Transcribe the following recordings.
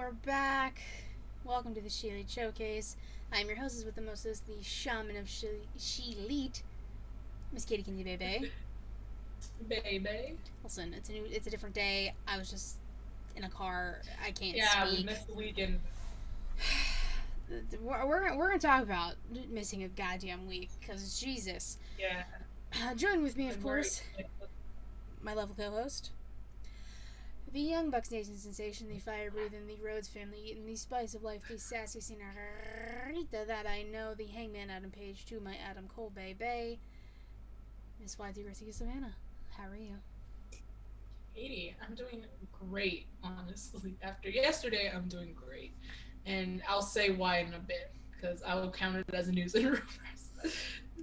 are back. Welcome to the She-Elite Showcase. I'm your hostess with the mostest, the shaman of She-Elite, Miss Katie Kinsey Bebe. Baby. Listen, it's a different day. I was just in a car. I can't Yeah, we speak. missed the weekend. We're gonna talk about missing a goddamn week because Jesus. Yeah, Join with me, of and we're course, my lovely co-host, the young Bucks Nation sensation, the fire breathing, the Rhodes family eating, the spice of life, the sassy senorita that I know, the hangman Adam Page to my Adam Cole Bay, Miss YT Garcia Savannah. How are you? Katie. I'm doing great, honestly. After yesterday, I'm doing great. And I'll say why in a bit, because I will count it as news and rumors.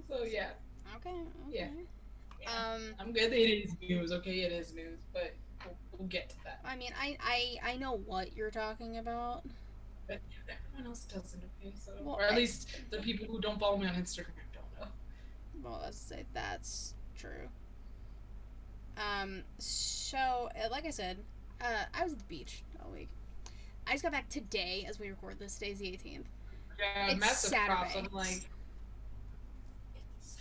So, yeah. Okay, Yeah. okay. Yeah. I'm good. It is news, okay? It is news, but we'll get to that. I mean, I know what you're talking about. But everyone else doesn't, okay? So, Well, or at least the people who don't follow me on Instagram don't know. let's say that's true. So like I said, I was at the beach all week. I just got back today as we record this. Today's the 18th. Yeah, It's massive props. Saturday. I'm like, it's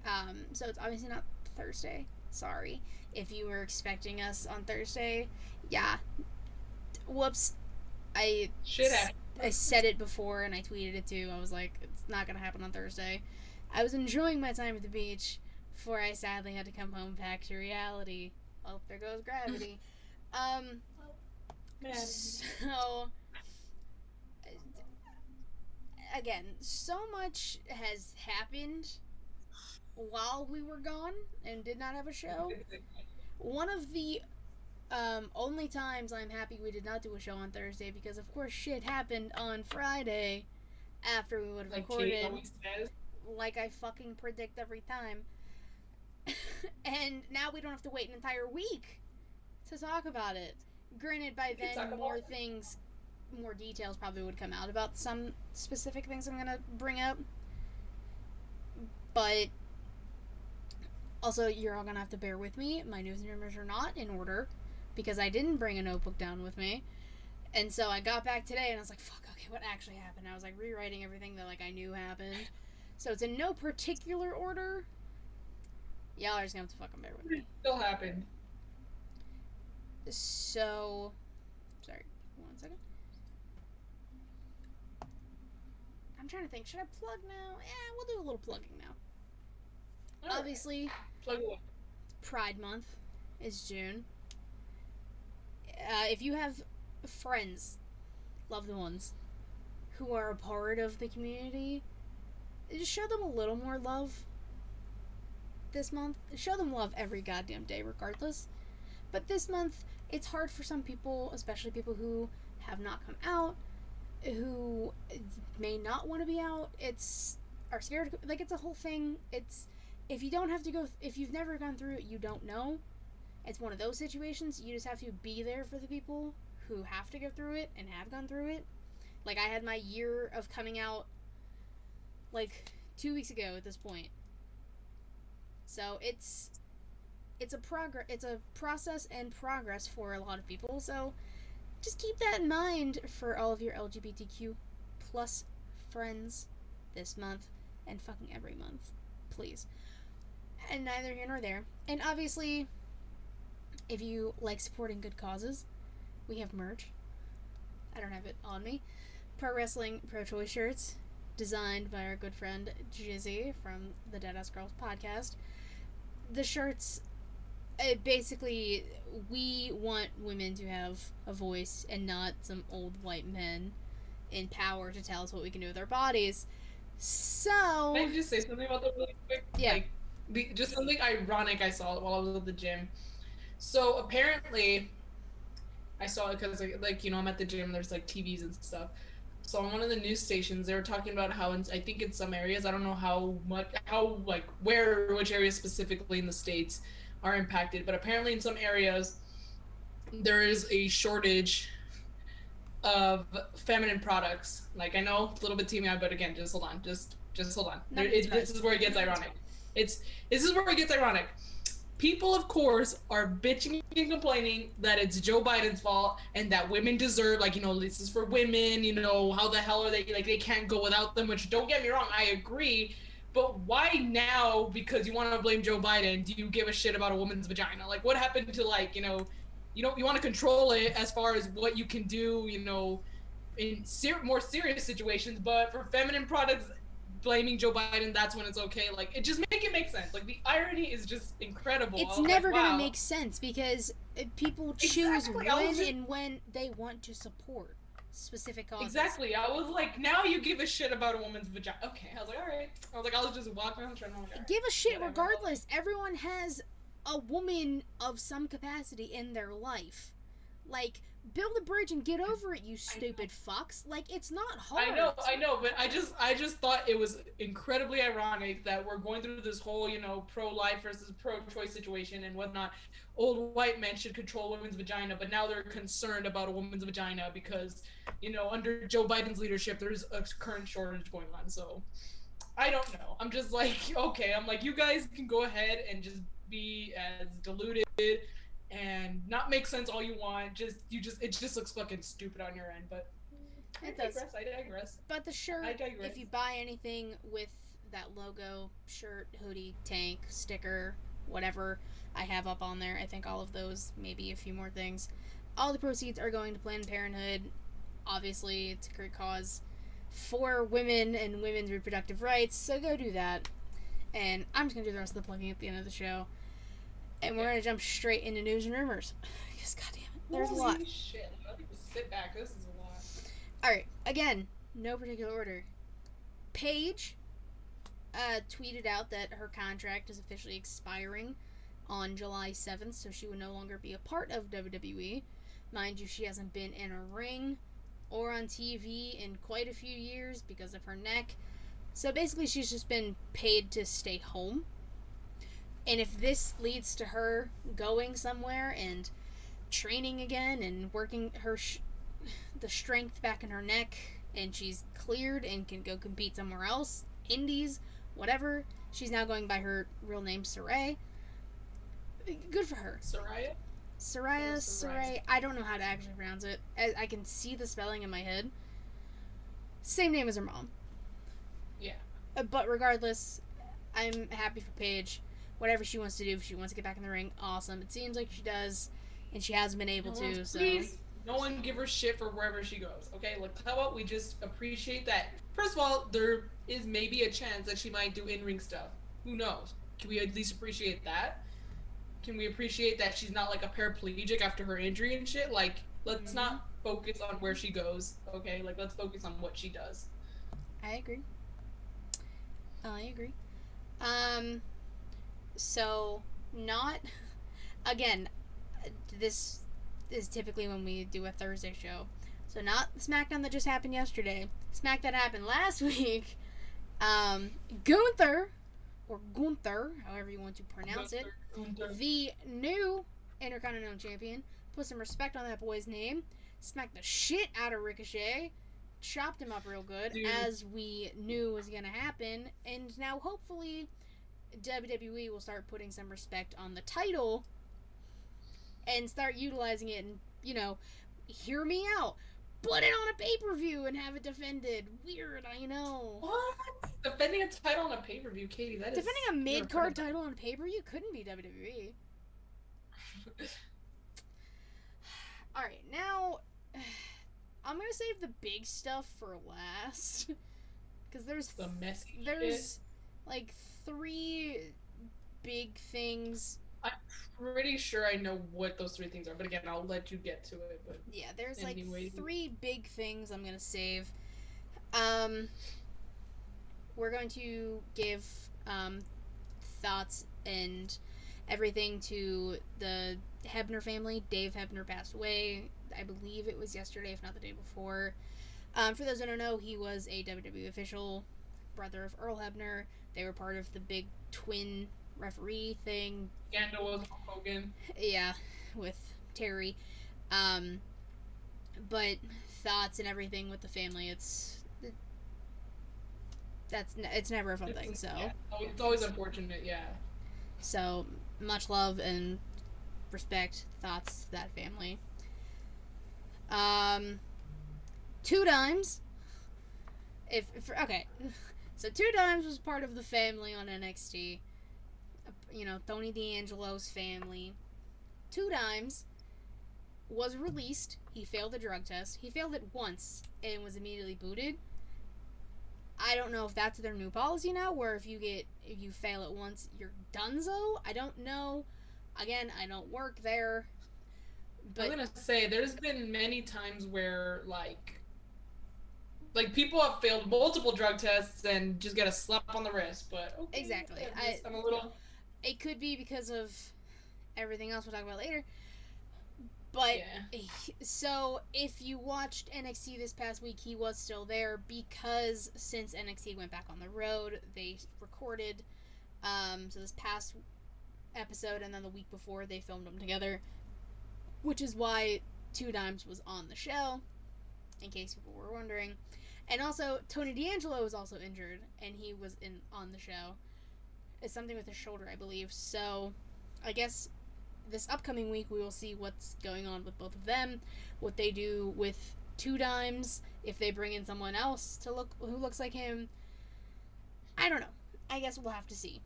Saturday. So it's obviously not Thursday. Sorry. If you were expecting us on Thursday, yeah. Whoops. I Shit happens. I said it before and I tweeted it too. I was like, it's not gonna happen on Thursday. I was enjoying my time at the beach before I sadly had to come home back to reality. Oh, there goes gravity. Um, so again, so much has happened while we were gone and did not have a show. One of the only times I'm happy we did not do a show on Thursday because, of course, shit happened on Friday after we would have Like Kate recorded, always says. like I fucking predict every time. And now we don't have to wait an entire week to talk about it. Granted, by then, more things, more details probably would come out about some specific things I'm gonna bring up. But also, you're all gonna have to bear with me. My news and rumors are not in order because I didn't bring a notebook down with me. And so I got back today and I was like, fuck, okay, what actually happened? I was like rewriting everything that like I knew happened. So it's in no particular order. Y'all are just gonna have to fucking bear with me. It still happened. So, sorry, 1 second. I'm trying to think. Should I plug now? Yeah, we'll do a little plugging now. All Obviously, right. Plug away. Pride Month is June. If you have friends, loved ones, who are a part of the community, just show them a little more love this month. Show them love every goddamn day, regardless. But this month, it's hard for some people, especially people who have not come out, who may not want to be out. It's are scared. Like it's a whole thing. It's if you don't have to go. If you've never gone through it, you don't know. It's one of those situations. You just have to be there for the people who have to go through it and have gone through it. Like I had my year of coming out like 2 weeks ago at this point. So it's a process and progress for a lot of people. So just keep that in mind for all of your LGBTQ plus friends this month and fucking every month, please. And neither here nor there. And obviously, if you like supporting good causes, we have merch. I don't have it on me. Pro wrestling pro choice shirts designed by our good friend Jizzy from the Deadass Girls podcast. The shirts, basically, we want women to have a voice and not some old white men in power to tell us what we can do with our bodies. So, Can I just say something about that really quick? yeah. Like, just something ironic I saw while I was at the gym. So apparently, I saw it because like I'm at the gym. There's like TVs and stuff. So on one of the news stations, they were talking about how I think in some areas, I don't know how like where which areas specifically in the states are impacted, but apparently in some areas there is a shortage of feminine products. Like I know a little bit teaming out, but again, just hold on, just hold on. This is where it gets ironic. This is where it gets ironic. people, of course, are bitching and complaining that it's Joe Biden's fault and that women deserve, like, this is for women, how the hell are they, like, they can't go without them, which, don't get me wrong, I agree. But why now, because you want to blame Joe Biden, do you give a shit about a woman's vagina? Like, what happened to, like, you want to control it as far as what you can do, in more serious situations, but for feminine products, blaming Joe Biden, that's when it's okay. Like, it make sense. Like, the irony is just incredible. It's never like, gonna wow. make sense because people choose Exactly. when they want to support specific causes. Exactly. I was like, now you give a shit about a woman's vagina. Okay. I was like, all right. I was like, I'll just walk around the treadmill. Like, give a shit whatever. regardless. Everyone has a woman of some capacity in their life. Like, build a bridge and get over it, you stupid fucks. Like, it's not hard. I know, but I just thought it was incredibly ironic that we're going through this whole, pro-life versus pro-choice situation and whatnot. Old white men should control women's vagina, but now they're concerned about a woman's vagina because, under Joe Biden's leadership, there's a current shortage going on. So, I don't know. I'm just like, okay. I'm like, you guys can go ahead and just be as deluded and not make sense all you want. It just looks fucking stupid on your end, but I digress. But the shirt, if you buy anything with that logo, shirt, hoodie, tank, sticker, whatever I have up on there, I think all of those, maybe a few more things, all the proceeds are going to Planned Parenthood. Obviously, it's a great cause for women and women's reproductive rights, so go do that. And I'm just going to do the rest of the plugging at the end of the show. And we're going to jump straight into news and rumors. Because, goddamn it, there's a lot. Shit. I think sit back. This is a lot. Alright, again, no particular order. Paige tweeted out that her contract is officially expiring on July 7th, so she will no longer be a part of WWE. Mind you, she hasn't been in a ring or on TV in quite a few years because of her neck. So basically, she's just been paid to stay home. And if this leads to her going somewhere and training again and working her the strength back in her neck, and she's cleared and can go compete somewhere else, indies, whatever, she's now going by her real name, Saray. Good for her. Saray. I don't know how to actually pronounce it. I can see the spelling in my head. Same name as her mom. Yeah. But regardless, I'm happy for Paige. Whatever she wants to do, if she wants to get back in the ring, awesome. It seems like she does, and she hasn't been able to, so... Please, no one give her shit for wherever she goes, okay? Like, how about we just appreciate that? First of all, there is maybe a chance that she might do in-ring stuff. Who knows? Can we at least appreciate that? Can we appreciate that she's not, like, a paraplegic after her injury and shit? Like, let's not focus on where she goes, okay? Like, let's focus on what she does. I agree. So, not... Again, this is typically when we do a Thursday show. So, not the SmackDown that just happened yesterday. SmackDown happened last week. Gunther, or Gunther, however you want to pronounce it, the new Intercontinental Champion, put some respect on that boy's name, smacked the shit out of Ricochet, chopped him up real good, as we knew was going to happen, and now hopefully WWE will start putting some respect on the title and start utilizing it and, hear me out. Put it on a pay-per-view and have it defended. Weird, I know. What? Defending a title on a pay-per-view, Katie, that is... Defending a mid-card title on a pay-per-view couldn't be WWE. Alright, now... I'm gonna save the big stuff for last. Because there's... The messy There's, like, 3 big things... I'm pretty sure I know what those 3 things are, but again, I'll let you get to it. But yeah, there's anyway. like 3 big things I'm gonna save. We're going to give thoughts and everything to the Hebner family. Dave Hebner passed away. I believe it was yesterday, if not the day before. For those who don't know, he was a WWE official, brother of Earl Hebner. They were part of the big twin referee thing. Scandal with Hogan. Yeah, with Terry. But thoughts and everything with the family, it's never a fun thing, so. Yeah, it's always unfortunate, yeah. So, much love and respect, thoughts to that family. Um, Two Dimes. If okay, so Two Dimes was part of the family on NXT. You know, Tony D'Angelo's family. Two Dimes was released. He failed the drug test. He failed it once and was immediately booted. I don't know if that's their new policy now, where if you fail it once, you're donezo. I don't know. Again, I don't work there, I was but gonna say there's been many times where like people have failed multiple drug tests and just get a slap on the wrist. But okay, exactly. I'm a little. It could be because of everything else we'll talk about later. But Yeah. so if you watched NXT this past week, he was still there because since NXT went back on the road, they recorded. So this past episode and then the week before they filmed them together, which is why Two Dimes was on the show, in case people were wondering. And also Tony D'Angelo was also injured and he was on the show. It's something with his shoulder, I believe. So I guess this upcoming week we will see what's going on with both of them, what they do with Two Dimes, if they bring in someone else who looks like him. I don't know. I guess we'll have to see.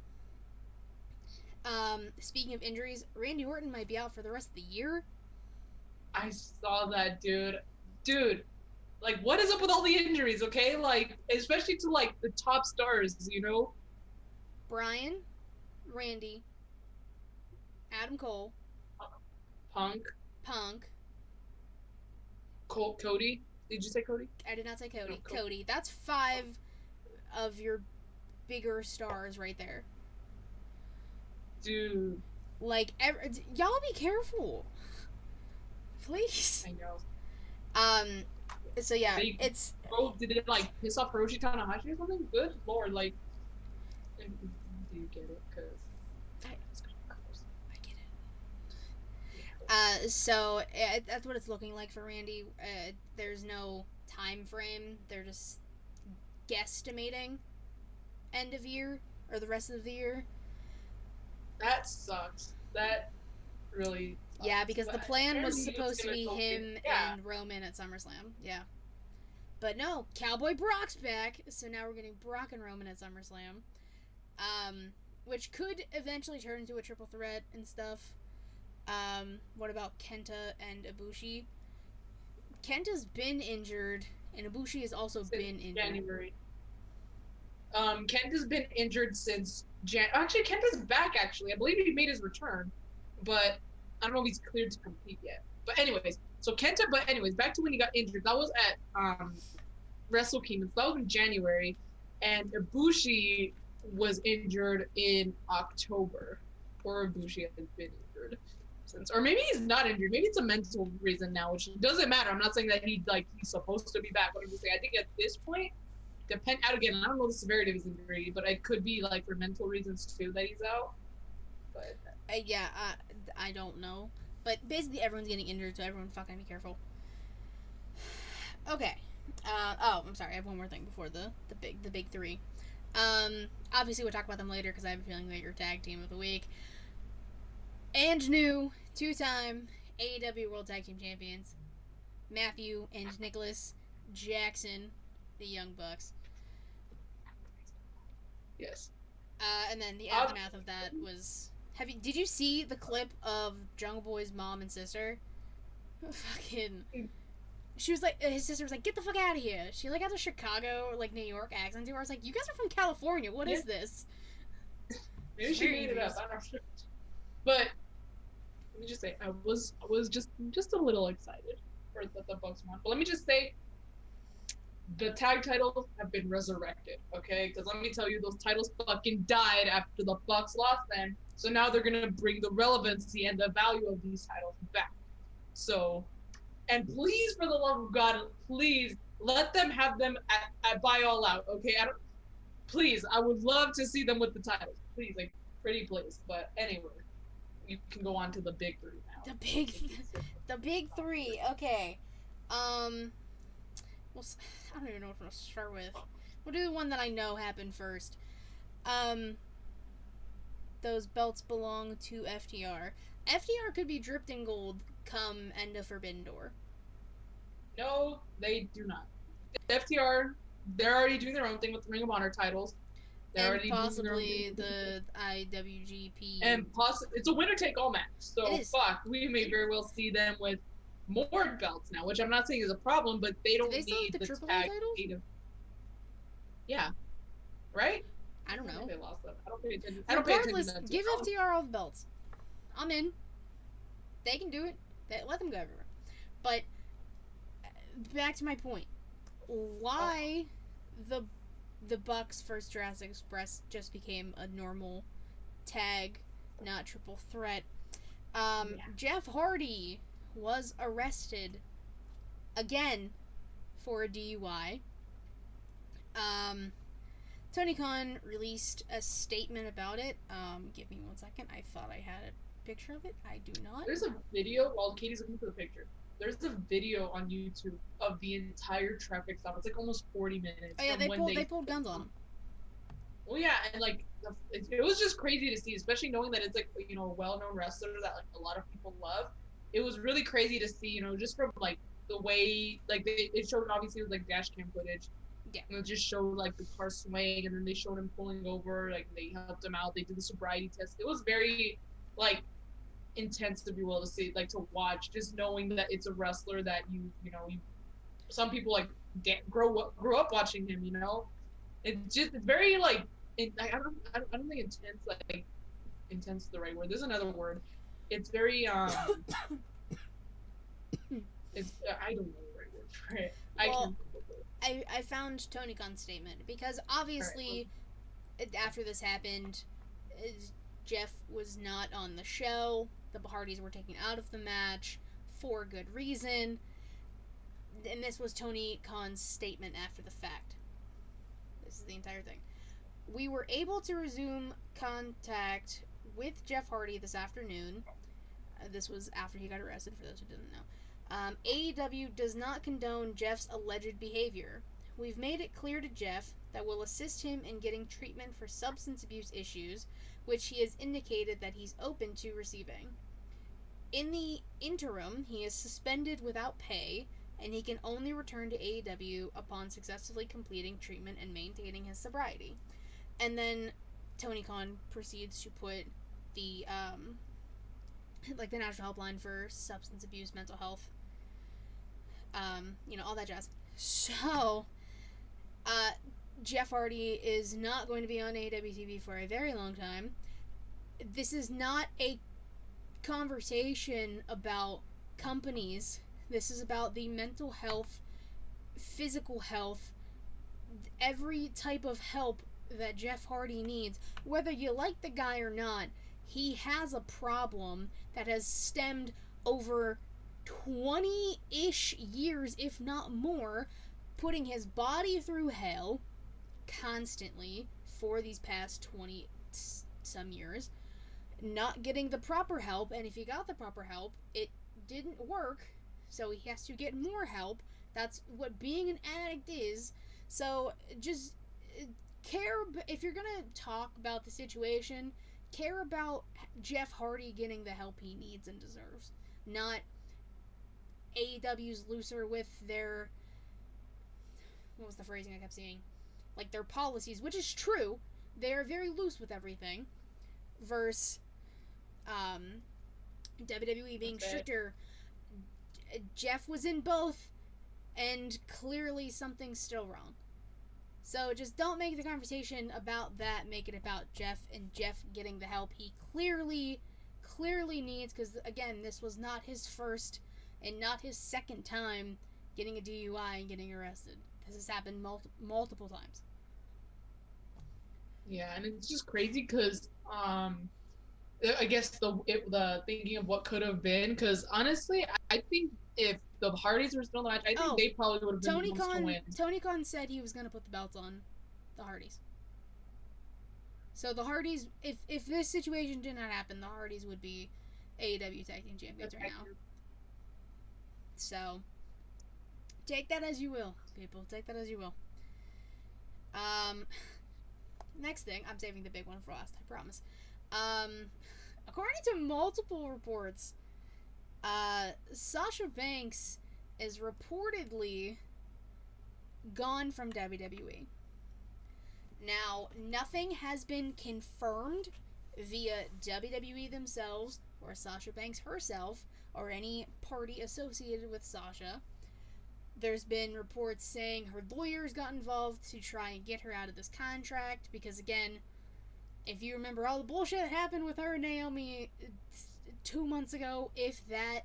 Speaking of injuries, Randy Orton might be out for the rest of the year. I saw that, dude. Dude, like, what is up with all the injuries? Okay, like, especially to like the top stars, you know. Bryan, Randy, Adam Cole, Punk, Punk. Cody. Did you say Cody? I did not say No, Cody. Cody. That's 5 of your bigger stars right there. Dude. Like, y'all be careful. Please. I know. So yeah, Bro, did it like piss off Hiroshi Tanahashi or something? Good lord, like, do you get it? Because I get it. So that's what it's looking like for Randy. There's no time frame. They're just guesstimating end of year or the rest of the year. That sucks. That really sucks. Yeah, because the plan was supposed to be him yeah. and Roman at SummerSlam. Yeah. But no, Cowboy Brock's back, so now we're getting Brock and Roman at SummerSlam. Which could eventually turn into a triple threat and stuff. What about Kenta and Ibushi? Kenta's been injured, and Ibushi has also Since been injured. January. Kenta's been injured since Actually, Kenta's back. Actually, I believe he made his return, but I don't know if he's cleared to compete yet. But anyways, so Kenta. But anyways, back to when he got injured. That was at Wrestle Kingdom. So that was in January, and Ibushi was injured in October. Poor Ibushi has been injured since, or maybe he's not injured. Maybe it's a mental reason now, which doesn't matter. I'm not saying that he's supposed to be back. But I'm just saying, I think at this point, again, I don't know the severity of his injury, but it could be like for mental reasons too that he's out. But yeah, I don't know. But basically, everyone's getting injured, so everyone fucking be careful. Okay. I'm sorry. I have one more thing before the big 3. Obviously, we'll talk about them later because I have a feeling they're your tag team of the week. And new 2-time AEW World Tag Team Champions, Matthew and Nicholas Jackson, the Young Bucks. Yes. And then the aftermath of that was... Did you see the clip of Jungle Boy's mom and sister? Fucking... She was like... His sister was like, get the fuck out of here. She like had a Chicago or like New York accent to her. I was like, you guys are from California. What is this? Maybe she made it up. I don't know. But let me just say, I was just a little excited for the Bucks won. But let me just say, the tag titles have been resurrected, okay? Because let me tell you, those titles fucking died after the Bucks lost them. So now they're gonna bring the relevancy and the value of these titles back. So, and please, for the love of God, please let them have them at Buy All Out, okay? Please, I would love to see them with the titles. Please, like, pretty please. But anyway, you can go on to the big 3 now. The big 3. Okay. Well, I don't even know what to start with. We'll do the one that I know happened first. those belts belong to FTR. FTR could be dripped in gold come end of Forbidden Door. No, they do not. FTR, they're already doing their own thing with the Ring of Honor titles. They're And already possibly doing their own the IWGP. and it's a winner take all match. So fuck, we may very well see them with more belts now, which I'm not saying is a problem, but they don't need the tag titles. Yeah, right. I don't know. They lost them. I don't pay attention. Regardless, give FTR all the belts. I'm in. They can do it. Let them go everywhere. But back to my point. Why the Bucks versus Jurassic Express just became a normal tag, not triple threat. Jeff Hardy was arrested again for a DUI. Tony Khan released a statement about it. Give me 1 second. I thought I had a picture of it. I do not. There's a video while Katie's looking for the picture. There's a video on YouTube of the entire traffic stop. It's like almost 40 minutes. Oh yeah, they pulled guns on him. Well, yeah, and like it was just crazy to see, especially knowing that it's like, you know, a well-known wrestler that like a lot of people love. It was really crazy to see, you know, just from like the way like it showed obviously it was like dash cam footage. Yeah. And it just showed like the car swaying, and then they showed him pulling over. Like they helped him out. They did the sobriety test. It was very like intense, if you will, to see, like to watch, just knowing that it's a wrestler that you know some people like grew up watching him. You know, it's very like I don't think intense, like intense is the right word. There's another word. It's very it's I don't know the right word for it. I found Tony Khan's statement because obviously after this happened, Jeff was not on the show. The Hardys were taken out of the match for good reason. And this was Tony Khan's statement after the fact. This is the entire thing. We were able to resume contact with Jeff Hardy this afternoon. This was after he got arrested, for those who didn't know. AEW does not condone Jeff's alleged behavior. We've made it clear to Jeff that we'll assist him in getting treatment for substance abuse issues, which he has indicated that he's open to receiving. In the interim, he is suspended without pay, and he can only return to AEW upon successfully completing treatment and maintaining his sobriety. And then Tony Khan proceeds to put the the national helpline for substance abuse, mental health, all that jazz. So, Jeff Hardy is not going to be on AEW TV for a very long time. This is not a conversation about companies. This is about the mental health, physical health, every type of help that Jeff Hardy needs. Whether you like the guy or not, he has a problem that has stemmed over 20-ish years, if not more, putting his body through hell constantly for these past 20 some years, not getting the proper help, and if he got the proper help, it didn't work, so he has to get more help. That's what being an addict is. So just care, if you're gonna talk about the situation, care about Jeff Hardy getting the help he needs and deserves, not AEW's looser with their, what was the phrasing I kept seeing, like their policies, which is true. They are very loose with everything, versus WWE being stricter. Jeff was in both, and clearly something's still wrong. So just don't make the conversation about that. Make it about Jeff and Jeff getting the help he clearly needs, because again, this was not his first and not his second time getting a DUI and getting arrested. This has happened multiple times. Yeah, and it's just crazy because I guess the thinking of what could have been, because honestly, I think if the Hardys were still in the match, I think they probably would have been the ones to win. Tony Khan said he was going to put the belts on the Hardys. So the Hardys, if this situation did not happen, the Hardys would be AEW Tag Team Champions right now. So take that as you will, people. Take that as you will. Next thing, I'm saving the big one for last, I promise. Um, according to multiple reports, Sasha Banks is reportedly gone from WWE. Now, nothing has been confirmed via WWE themselves, or Sasha Banks herself, or any party associated with Sasha. There's been reports saying her lawyers got involved to try and get her out of this contract because, again, if you remember all the bullshit that happened with her and Naomi 2 months ago, if that,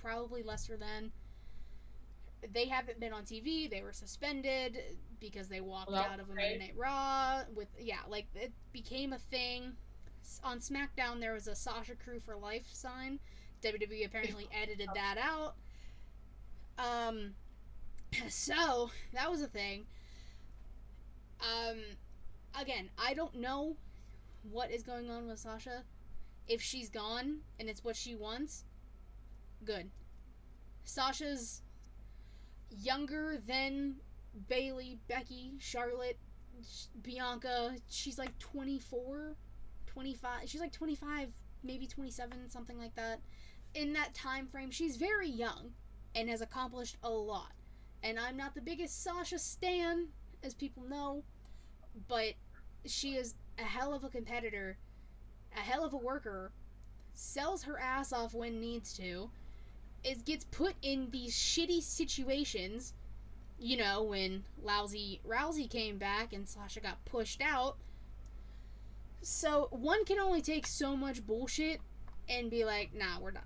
probably lesser than, they haven't been on TV. They were suspended because they walked out of a Monday Night Raw with, yeah, like, it became a thing. On SmackDown, there was a Sasha Crew for Life sign. WWE apparently edited that out. So, that was a thing. Again, I don't know what is going on with Sasha. If she's gone and it's what she wants, good. Sasha's younger than Bailey, Becky, Charlotte, Bianca. She's like 24, 25. She's like 25, maybe 27, something like that. In that time frame, she's very young and has accomplished a lot. And I'm not the biggest Sasha stan, as people know, but she is a hell of a competitor, a hell of a worker, sells her ass off when needs to, gets put in these shitty situations, you know, when lousy Rousey came back and Sasha got pushed out. So one can only take so much bullshit and be like, nah, we're done.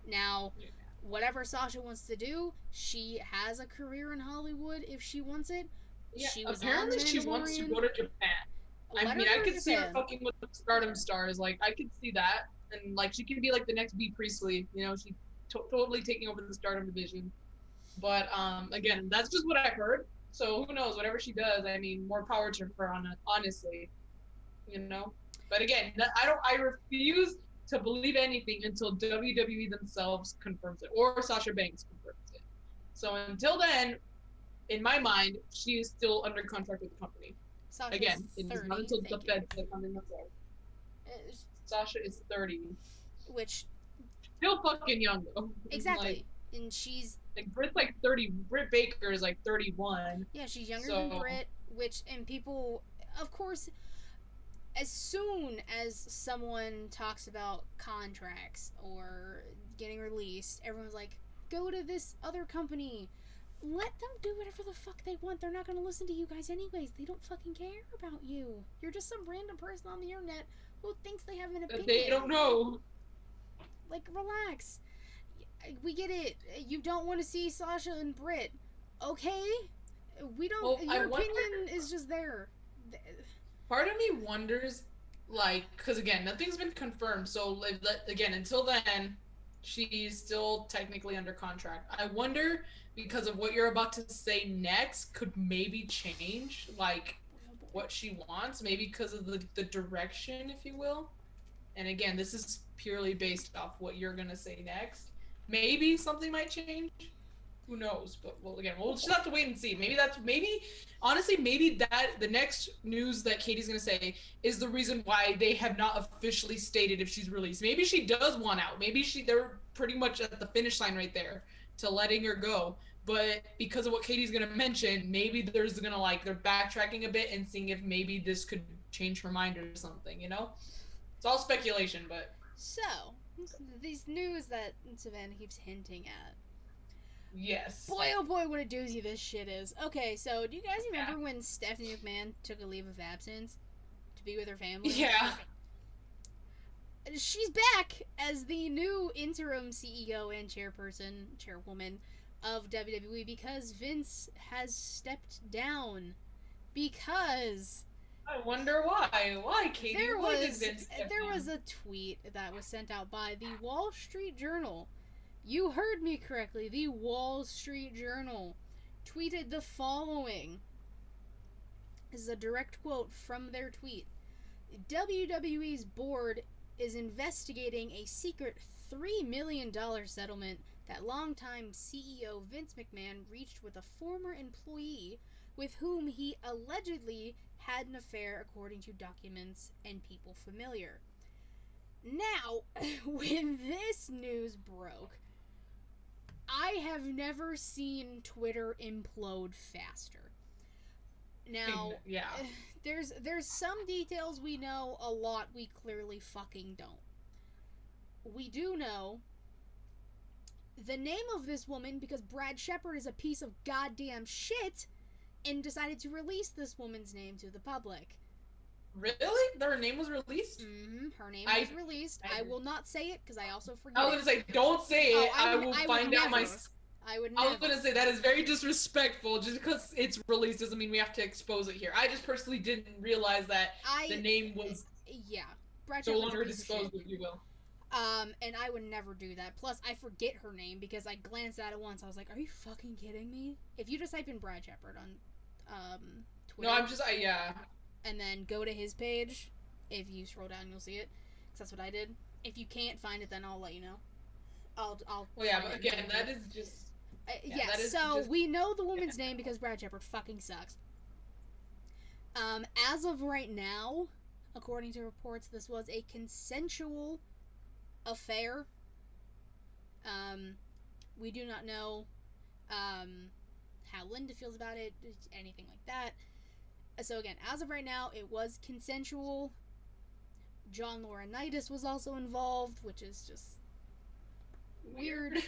Now, whatever Sasha wants to do, she has a career in Hollywood if she wants it. Yeah, she was apparently she wants to go to Japan. I mean, I could see her fucking with the Stardom stars. Like, I could see that. And, like, she could be, like, the next Bea Priestley. You know, she's totally taking over the Stardom division. But, again, that's just what I heard. So, who knows? Whatever she does, I mean, more power to her, honestly. You know? But, again, I refuse to believe anything until WWE themselves confirms it. Or Sasha Banks confirms it. So, until then, in my mind, she is still under contract with the company. Sasha's Again, it's 30, not until the Fed says something that's there. Sasha is 30. Which... Still fucking young, though. Exactly. Like, and she's... Like, Britt's like 30. Britt Baker is like 31. Yeah, she's younger than Britt, which... And people... Of course, as soon as someone talks about contracts or getting released, everyone's like, go to this other company. Let them do whatever the fuck they want. They're not going to listen to you guys anyways. They don't fucking care about you. You're just some random person on the internet who thinks they have an opinion. They don't know. Like, relax. We get it. You don't want to see Sasha and Britt. Okay? We don't... Well, your opinion is just there. Part of me wonders, like... Because, again, nothing's been confirmed. So, again, until then... She's still technically under contract. I wonder, because of what you're about to say next, could maybe change, like, what she wants. Maybe because of the direction, if you will. And again, this is purely based off what you're going to say next. Maybe something might change. Who knows? But, well, again, we'll just have to wait and see. Honestly, maybe that the next news that Katie's going to say is the reason why they have not officially stated if she's released. Maybe she does want out. Maybe they're pretty much at the finish line right there to letting her go. But because of what Katie's going to mention, maybe they're backtracking a bit and seeing if maybe this could change her mind or something, you know? It's all speculation, but... So, these news that Savannah keeps hinting at. Yes. Boy, oh boy, what a doozy this shit is. Okay, so do you guys remember when Stephanie McMahon took a leave of absence to be with her family? Yeah. She's back as the new interim CEO and chairwoman of WWE because Vince has stepped down. Because... I wonder why. Why, Katie? There was a tweet that was sent out by the Wall Street Journal. You heard me correctly. The Wall Street Journal tweeted the following. This is a direct quote from their tweet. WWE's board is investigating a secret $3 million settlement that longtime CEO Vince McMahon reached with a former employee with whom he allegedly had an affair according to documents and people familiar. Now, when this news broke, I have never seen Twitter implode faster. Now, yeah, there's some details we know, a lot we clearly fucking don't. We do know the name of this woman because Brad Shepard is a piece of goddamn shit and decided to release this woman's name to the public. Really? Her name was released? Mm-hmm. Her name was released. I will not say it because I also forget. I was gonna say, don't say it. I will find out my. I would never. I was gonna say that is very disrespectful. Just because it's released doesn't mean we have to expose it here. I just personally didn't realize that the name was Brad no longer disclosed, if you will. And I would never do that. Plus, I forget her name because I glanced at it once. I was like, "Are you fucking kidding me?" If you just type in Brad Shepard on Twitter, no, I'm just and then go to his page. If you scroll down, you'll see it. Because that's what I did. If you can't find it, then I'll let you know. I'll. Well, yeah, but again, that is just. So we know the woman's name because Brad Shepard fucking sucks. As of right now, according to reports, this was a consensual affair. We do not know how Linda feels about it, anything like that. So again, as of right now, it was consensual. John Laurinaitis was also involved, which is just weird.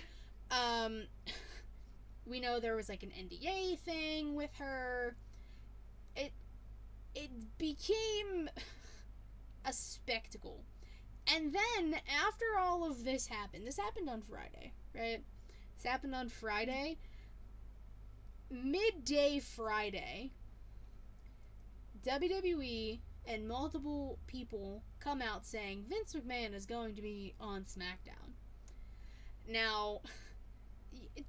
We know there was like an NDA thing with her. It became a spectacle. And then, after all of this happened on Friday, right? This happened on Friday. Midday Friday, WWE and multiple people come out saying Vince McMahon is going to be on SmackDown. Now,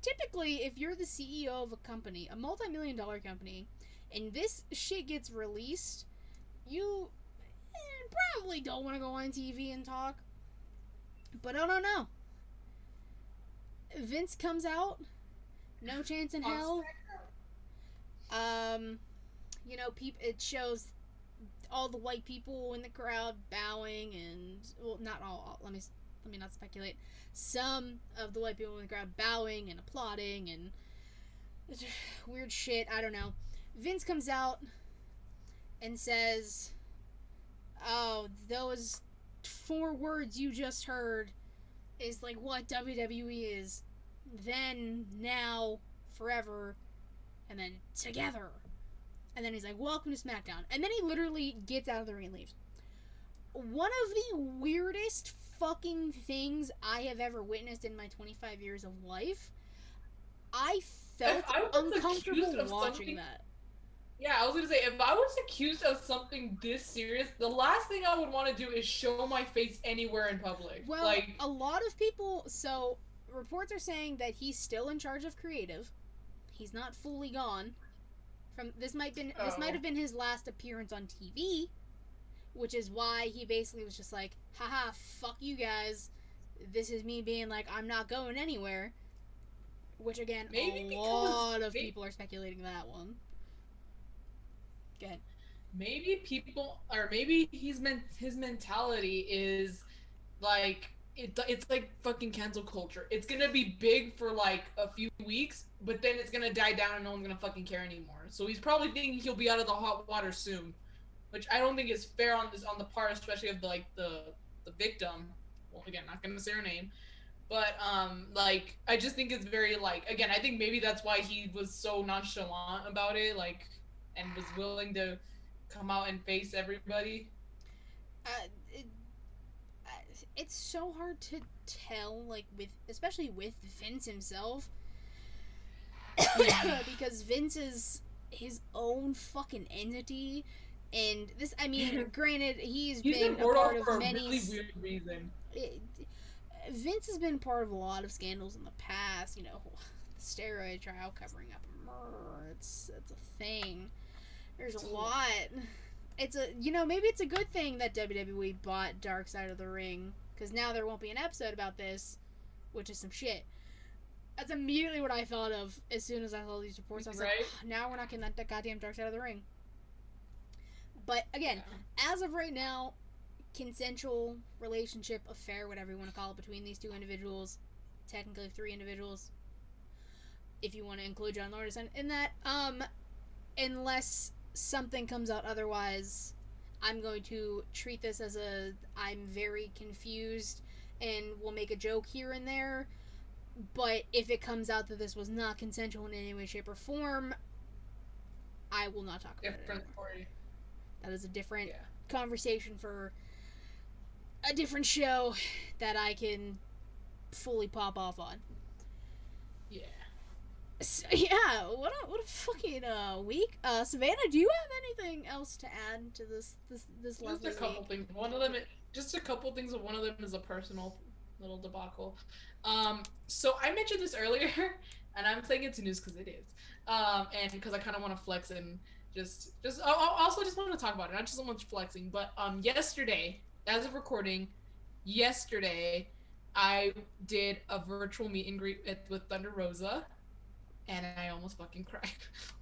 typically, if you're the CEO of a company, a multi-million-dollar company, and this shit gets released, you probably don't want to go on TV and talk. But I don't know. Vince comes out, no chance in hell. It shows all the white people in the crowd bowing and, well, not all. Let me not speculate. Some of the white people in the crowd bowing and applauding and weird shit. I don't know. Vince comes out and says, "Oh, those 4 words you just heard is like what WWE is. Then, now, forever, and then together." And then he's like, "Welcome to SmackDown." And then he literally gets out of the ring and leaves. One of the weirdest fucking things I have ever witnessed in my 25 years of life. I felt uncomfortable watching that. Yeah, I was gonna say, if I was accused of something this serious, the last thing I would want to do is show my face anywhere in public. Well, a lot of people, so reports are saying that he's still in charge of creative. He's not fully gone. This might have been his last appearance on TV, which is why he basically was just like, "Haha, fuck you guys. This is me being like, I'm not going anywhere." Which again, a lot of people are speculating that one. Go ahead. Maybe his mentality is like it's like fucking cancel culture. It's gonna be big for like a few weeks, but then it's gonna die down and no one's gonna fucking care anymore. So he's probably thinking he'll be out of the hot water soon, which I don't think is fair on the part, especially of the victim. Well, again, not gonna say her name, but I just think it's very again, I think maybe that's why he was so nonchalant about it, and was willing to come out and face everybody. It's so hard to tell, especially with Vince himself, because Vince is his own fucking entity, and this, I mean, granted, he's been a part of many. Really weird reason. Vince has been part of a lot of scandals in the past. The steroid trial, covering up a murder. It's a thing. There's a lot. Maybe it's a good thing that WWE bought Dark Side of the Ring, because now there won't be an episode about this, which is some shit. That's immediately what I thought of as soon as I saw these reports. I was like, now we're not getting that goddamn Dark Side of the Ring. But again, Yeah. as of right now, consensual relationship, affair, whatever you want to call it, between these two individuals, technically three individuals, if you want to include John Loris in that. Unless something comes out otherwise, I'm going to treat this as a I'm very confused and will make a joke here and there. But if it comes out that this was not consensual in any way, shape, or form, I will not talk about it Different anymore. story. That is a different Yeah. conversation for a different show that I can fully pop off on. Yeah. So, yeah, what a fucking week. Savannah, do you have anything else to add to this Just a lovely couple week? things. One of them, just a couple things. One of them is a personal little debacle. So I mentioned this earlier, and I'm saying it's news because it is. And because I kind of want to flex and I also just want to talk about it. Not just so much flexing, but yesterday, as of recording, yesterday, I did a virtual meet and greet with Thunder Rosa, and I almost fucking cried.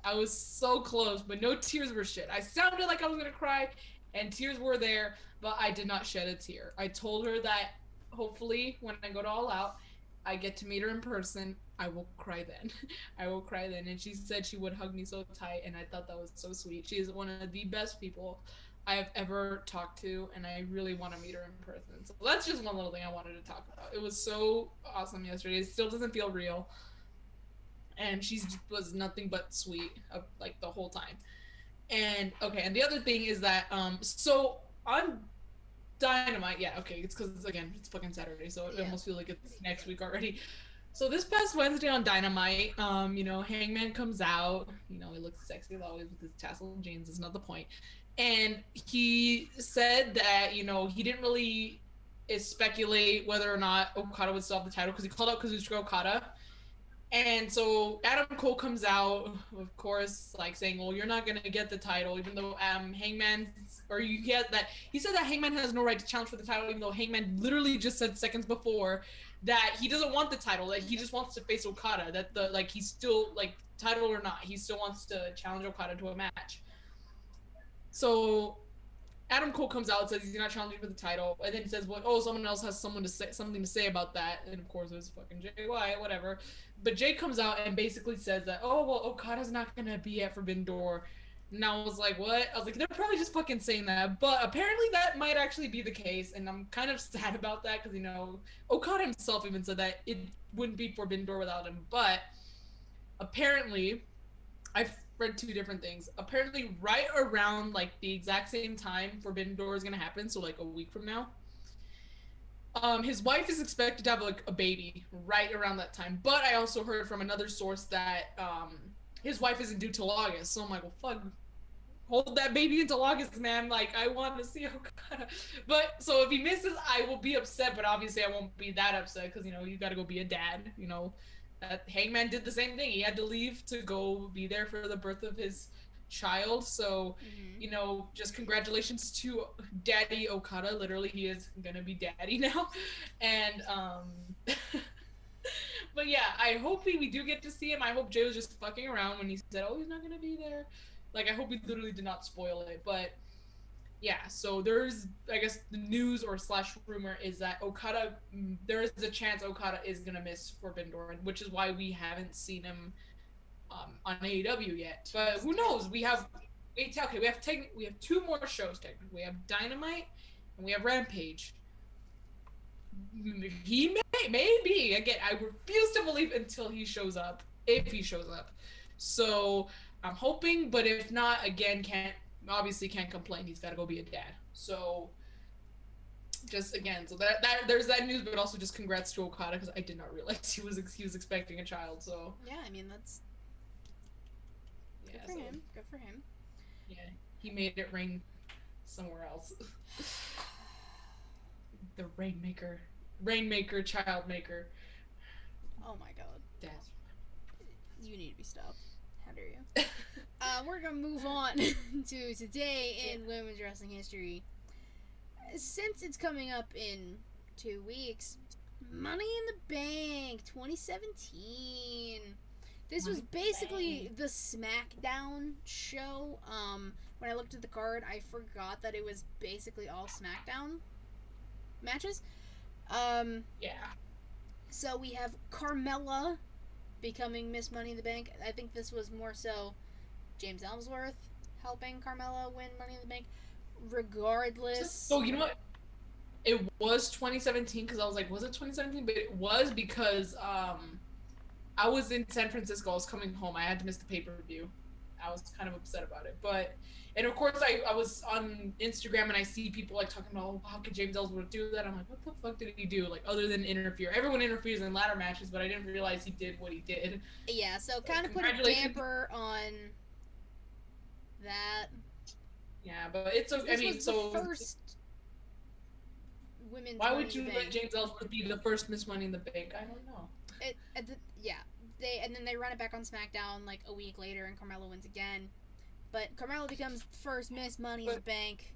I was so close, but no tears were shed. I sounded like I was gonna cry, and tears were there, but I did not shed a tear. I told her that hopefully when I go to All Out, I get to meet her in person. I will cry then. I will cry then. And she said she would hug me so tight, and I thought that was so sweet. She is one of the best people I have ever talked to, and I really want to meet her in person. So that's just one little thing I wanted to talk about. It was so awesome yesterday. It still doesn't feel real, and she was nothing but sweet like the whole time. And okay, and the other thing is that so on Dynamite, yeah, okay, it's because again it's fucking Saturday, so it Yeah. almost feels like it's next week already. So this past Wednesday on Dynamite, Hangman comes out. He looks sexy as always with his tassel jeans. Is not the point. And he said that he didn't really speculate whether or not Okada would still have the title because he called out Kazuchika Okada. And so Adam Cole comes out, of course, like saying, "Well, you're not gonna get the title," even though Hangman, or you get that he said that Hangman has no right to challenge for the title, even though Hangman literally just said seconds before that he doesn't want the title, that he just wants to face Okada, that he's still like title or not, he still wants to challenge Okada to a match. So Adam Cole comes out and says he's not challenging for the title, and then he says, "What? Oh, someone else has something to say about that." And of course, it was fucking Jay Wyatt, whatever. But Jay comes out and basically says that, "Oh, well, Okada's not gonna be at Forbidden Door." And I was like, "What?" I was like, "They're probably just fucking saying that." But apparently, that might actually be the case, and I'm kind of sad about that because Okada himself even said that it wouldn't be Forbidden Door without him. But apparently, I've read two different things. Apparently, right around like the exact same time Forbidden Door is gonna happen, so like a week from now, his wife is expected to have like a baby right around that time. But I also heard from another source that his wife isn't due till August. So I'm like, well, fuck, hold that baby until August, man. Like, I want to see Okada. But so if he misses, I will be upset. But obviously, I won't be that upset because you got to go be a dad. That Hangman did the same thing. He had to leave to go be there for the birth of his child. So, Mm-hmm. just congratulations to Daddy Okada. Literally, he is gonna be daddy now. And but yeah, I hope we do get to see him. I hope Jay was just fucking around when he said, "Oh, he's not gonna be there." Like, I hope he literally did not spoil it. But yeah, so there's, I guess, the news or slash rumor is that there is a chance Okada is gonna miss Forbidden Door, which is why we haven't seen him on AEW yet. But who Tuesday. knows? We have two more shows technically. We have Dynamite and we have Rampage. He maybe again. I refuse to believe until he shows up. If he shows up, so I'm hoping. But if not, again, can't complain. He's got to go be a dad. So just again, so that there's that news, but also just congrats to Okada because I did not realize he was expecting a child. So Yeah, I mean that's good yeah, for so him. Good for him. yeah, he made it rain somewhere else. The rainmaker, child maker. Oh my god, That's you need to be stopped. How dare you? We're gonna move on to today in women's wrestling history. Since it's coming up in 2 weeks, Money in the Bank 2017. This was Money in the basically Bank. the SmackDown show. When I looked at the card, I forgot that it was basically all SmackDown matches. Um, Yeah. so we have Carmella becoming Miss Money in the Bank. I think this was more so James Ellsworth helping Carmella win Money in the Bank. Regardless, So you know what? It was 2017 because I was like, was it 2017? But it was because I was in San Francisco. I was coming home. I had to miss the pay-per-view. I was kind of upset about it. But and of course I was on Instagram and I see people like talking about, oh, how could James Ellsworth do that? I'm like, what the fuck did he do? Like other than interfere. Everyone interferes in ladder matches, but I didn't realize he did what he did. yeah. So So kind of put a congratulations. damper on that. Yeah, but it's Because okay. I this mean, was the so first women's why Money would in the you let Bank. James Ellsworth be the first Miss Money in the Bank? I don't know. Yeah. And then they run it back on SmackDown like a week later, and Carmella wins again. But Carmella becomes first Miss Money in the But Bank.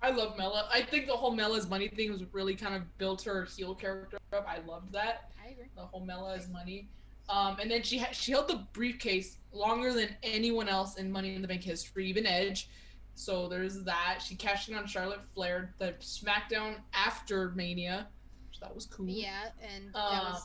I love Mela. I think the whole Mela's money thing was really kind of built her heel character up. I loved that. I agree. The whole Mela is money. And then she held the briefcase longer than anyone else in Money in the Bank history, even Edge. So there's that. She cashed in on Charlotte Flair, the SmackDown after Mania, which that was cool. Yeah, and that was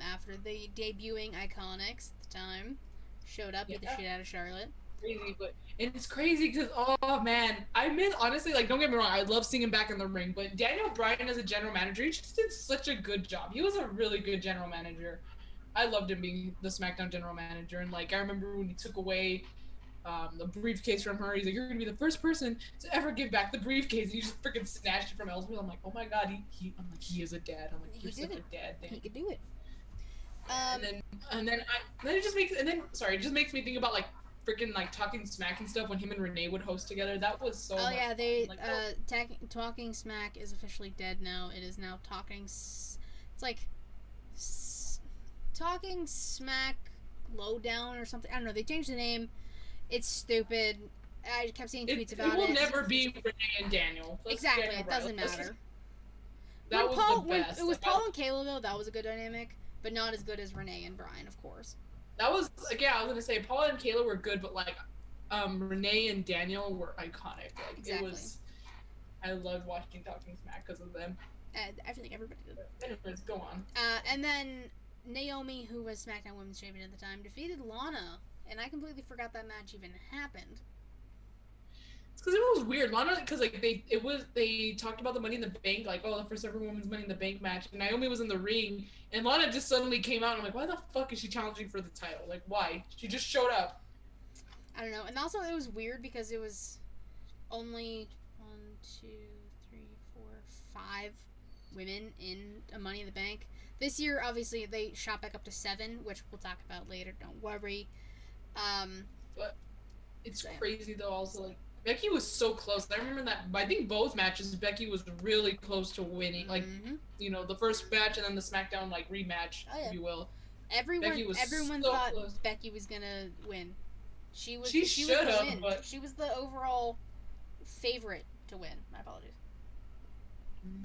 after the debuting Iconics at the time. Showed up, beat the Yeah. shit out of Charlotte. Crazy, but and it's crazy because oh man, I miss honestly like don't get me wrong, I love seeing him back in the ring, but Daniel Bryan as a general manager, he just did such a good job. He was a really good general manager. I loved him being the SmackDown general manager, and like I remember when he took away the briefcase from her, he's like, "You're gonna be the first person to ever give back the briefcase," and he just freaking snatched it from Ellsworth. I'm like, "Oh my god, I'm like, he is a dad." I'm like, He "You're did such it. a dad." He Dan. could do it. Then it just makes it just makes me think about like freaking like talking smack and stuff when him and Renee would host together. That was so Oh much yeah, fun. they Like Talking Smack is officially dead now. It is now It's like Talking Smack Lowdown or something. I don't know. They changed the name. It's stupid. I kept seeing tweets about it will it. never be Renee and Daniel. Exactly, Daniel it Bryan. doesn't matter. That When was Paul, the when best. it was Like, Paul and Kayla though, that was a good dynamic, but not as good as Renee and Brian, of course. that was like yeah, I was gonna say Paul and Kayla were good, but like Renee and Daniel were iconic. Like Exactly. it was I loved watching Talking Smack because of them. I feel like everybody did. Anyways, go on. And then Naomi, who was SmackDown Women's Champion at the time, defeated Lana, and I completely forgot that match even happened. It's because it was weird. Lana, because like they talked about the Money in the Bank, like the first ever women's Money in the Bank match, and Naomi was in the ring, and Lana just suddenly came out. And I'm like, why the fuck is she challenging for the title? Like, why? She just showed up. I don't know. And also, it was weird because it was only 1, 2, 3, 4, 5 women in a Money in the Bank. This year, obviously, they shot back up to 7, which we'll talk about later. Don't worry. But it's crazy though. Also, like Becky was so close. I remember that. I think both matches, Becky was really close to winning. Like the first match and then the SmackDown like rematch, if you will. Everyone so thought close. Becky was gonna win. She was She was should the have, win. but She was the overall favorite to win. My apologies.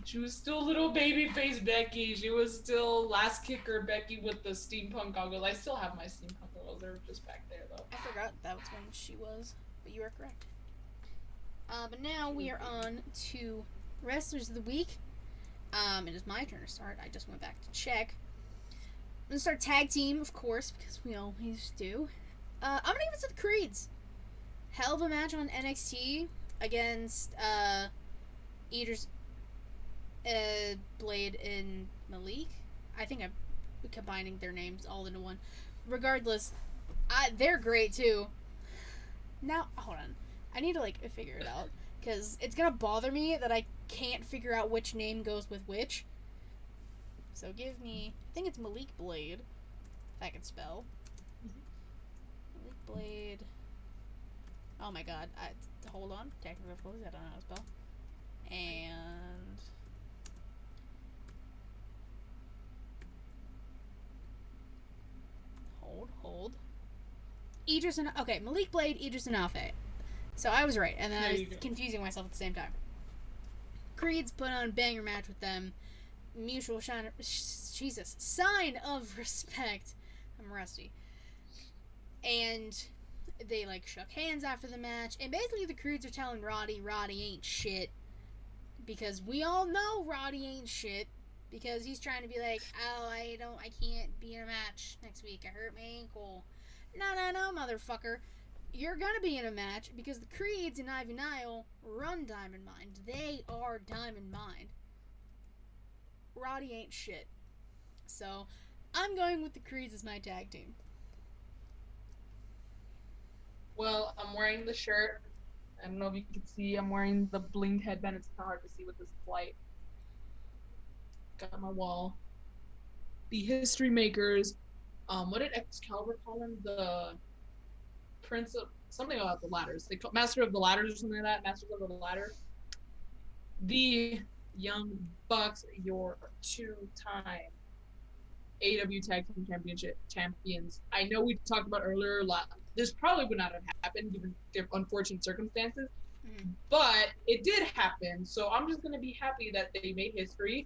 she was still little baby face Becky. She was still last kicker Becky with the steampunk goggles. I still have my steampunk goggles. They're just back there though. I forgot that was when she was, but you are correct. But now we are on to Wrestlers of the Week. It is my turn to start. I just went back to check. I'm gonna start tag team, of course, because we always do. I'm gonna give it to the Creeds. Hell of a match on NXT against Eaters, Blade and Malik. I think I'm combining their names all into one. Regardless, they're great too. Now, hold on. I need to figure it out because it's gonna bother me that I can't figure out which name goes with which. So give me, I think it's Malik Blade, if I can spell. Malik Blade. Oh my god. Hold on. Technical difficulties. I don't know how to spell. And hold. Idris and okay, Malik Blade, Idris and Alfe. So I was right, and then I was confusing myself at the same time. Creed's put on a banger match with them. Mutual sign of respect. I'm I'm rusty. And they, like, shook hands after the match. And basically the Creeds are telling Roddy ain't shit. Because we all know Roddy ain't shit. Because he's trying to be like, oh, I can't be in a match next week. I hurt my ankle. No, motherfucker. You're gonna be in a match because the Creeds and Ivy Nile run Diamond Mine. They are Diamond Mine. Roddy ain't shit. So, I'm going with the Creeds as my tag team. Well, I'm wearing the shirt. I don't know if you can see. I'm wearing the blinged headband. It's hard to see with this light. Got my wall. The History Makers. What did Excalibur call him? The Prince of something about the ladders. They call Master of the Ladders or something like that. Masters of the Ladder. The Young Bucks, your two-time AW Tag Team Championship champions. I know we talked about earlier. This probably would not have happened given their unfortunate circumstances, but it did happen. So I'm just gonna be happy that they made history.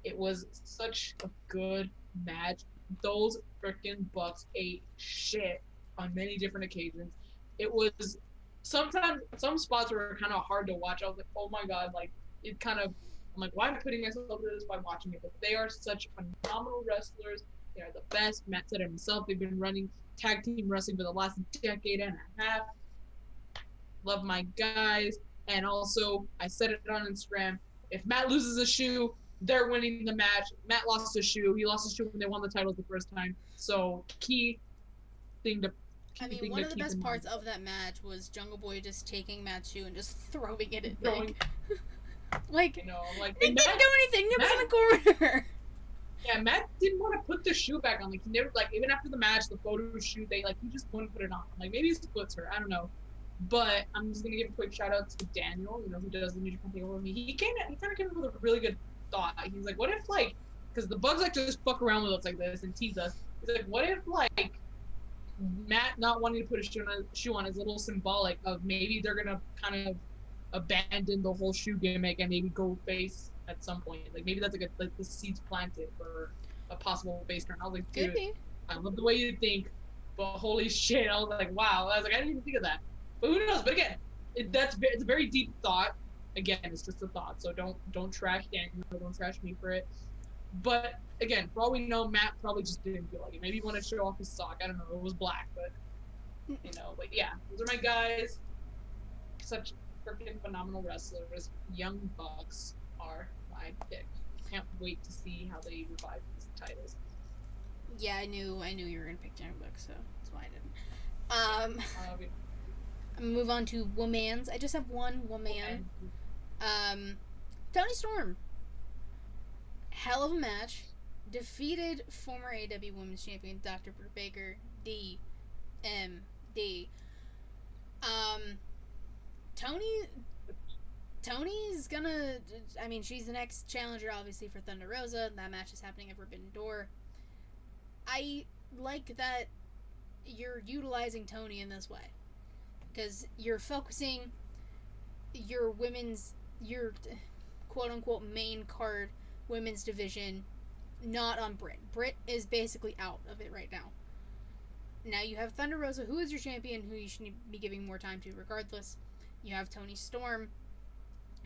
It was such a good match. Those freaking Bucks ate shit on many different occasions. It was sometimes some spots were kind of hard to watch. I was like, oh my god, like it kind of. I'm like, why am I putting myself through this by watching it? But they are such phenomenal wrestlers. They are the best. Matt said it himself. They've been running tag team wrestling for the last decade and a half. Love my guys. And also, I said it on Instagram. If Matt loses a shoe, they're winning the match. Matt lost a shoe. He lost a shoe when they won the titles the first time. So, key thing to one of the best parts of that match was Jungle Boy just taking Matt's shoe and just throwing it at Nick. Like, you know, like Nick didn't do anything. Nick was in the corner. Yeah, Matt didn't want to put the shoe back on. Like he never, like even after the match, the photo shoot, he just wouldn't put it on. Like maybe his foot's hurt. I don't know. But I'm just gonna give a quick shout out to Daniel, who does the New Japan Thing over me. He kind of came up with a really good thought. He's like, what if because the Bugs like to just fuck around with us like this and tease us. He's like, what if Matt not wanting to put a shoe on is a little symbolic of maybe they're gonna kind of abandon the whole shoe gimmick and maybe go face at some point. Like maybe that's the seeds planted for a possible face turn. I was like, dude, I love the way you think, but holy shit, I was like, wow. I was like, I didn't even think of that. But who knows? But again, it's a very deep thought. Again, it's just a thought, so don't trash Daniel, don't trash me for it. But again, for all we know, Matt probably just didn't feel like it. Maybe he wanted to show off his sock. I don't know. It was black, but but yeah, those are my guys. Such freaking phenomenal wrestlers. Young Bucks are my pick. Can't wait to see how they revive these titles. Yeah, I knew you were gonna pick Young Bucks, so that's why I didn't. I'm gonna move on to Womans. I just have one Woman. Toni Storm. Hell of a match. Defeated former AW Women's Champion Dr. Britt Baker. DMD. Tony's gonna. I mean, she's the next challenger, obviously, for Thunder Rosa. That match is happening at Forbidden Door. I like that you're utilizing Toni in this way. Because you're focusing your quote unquote main card women's division not on Britt. Britt is basically out of it right now. Now you have Thunder Rosa, who is your champion, who you should be giving more time to regardless. You have Toni Storm,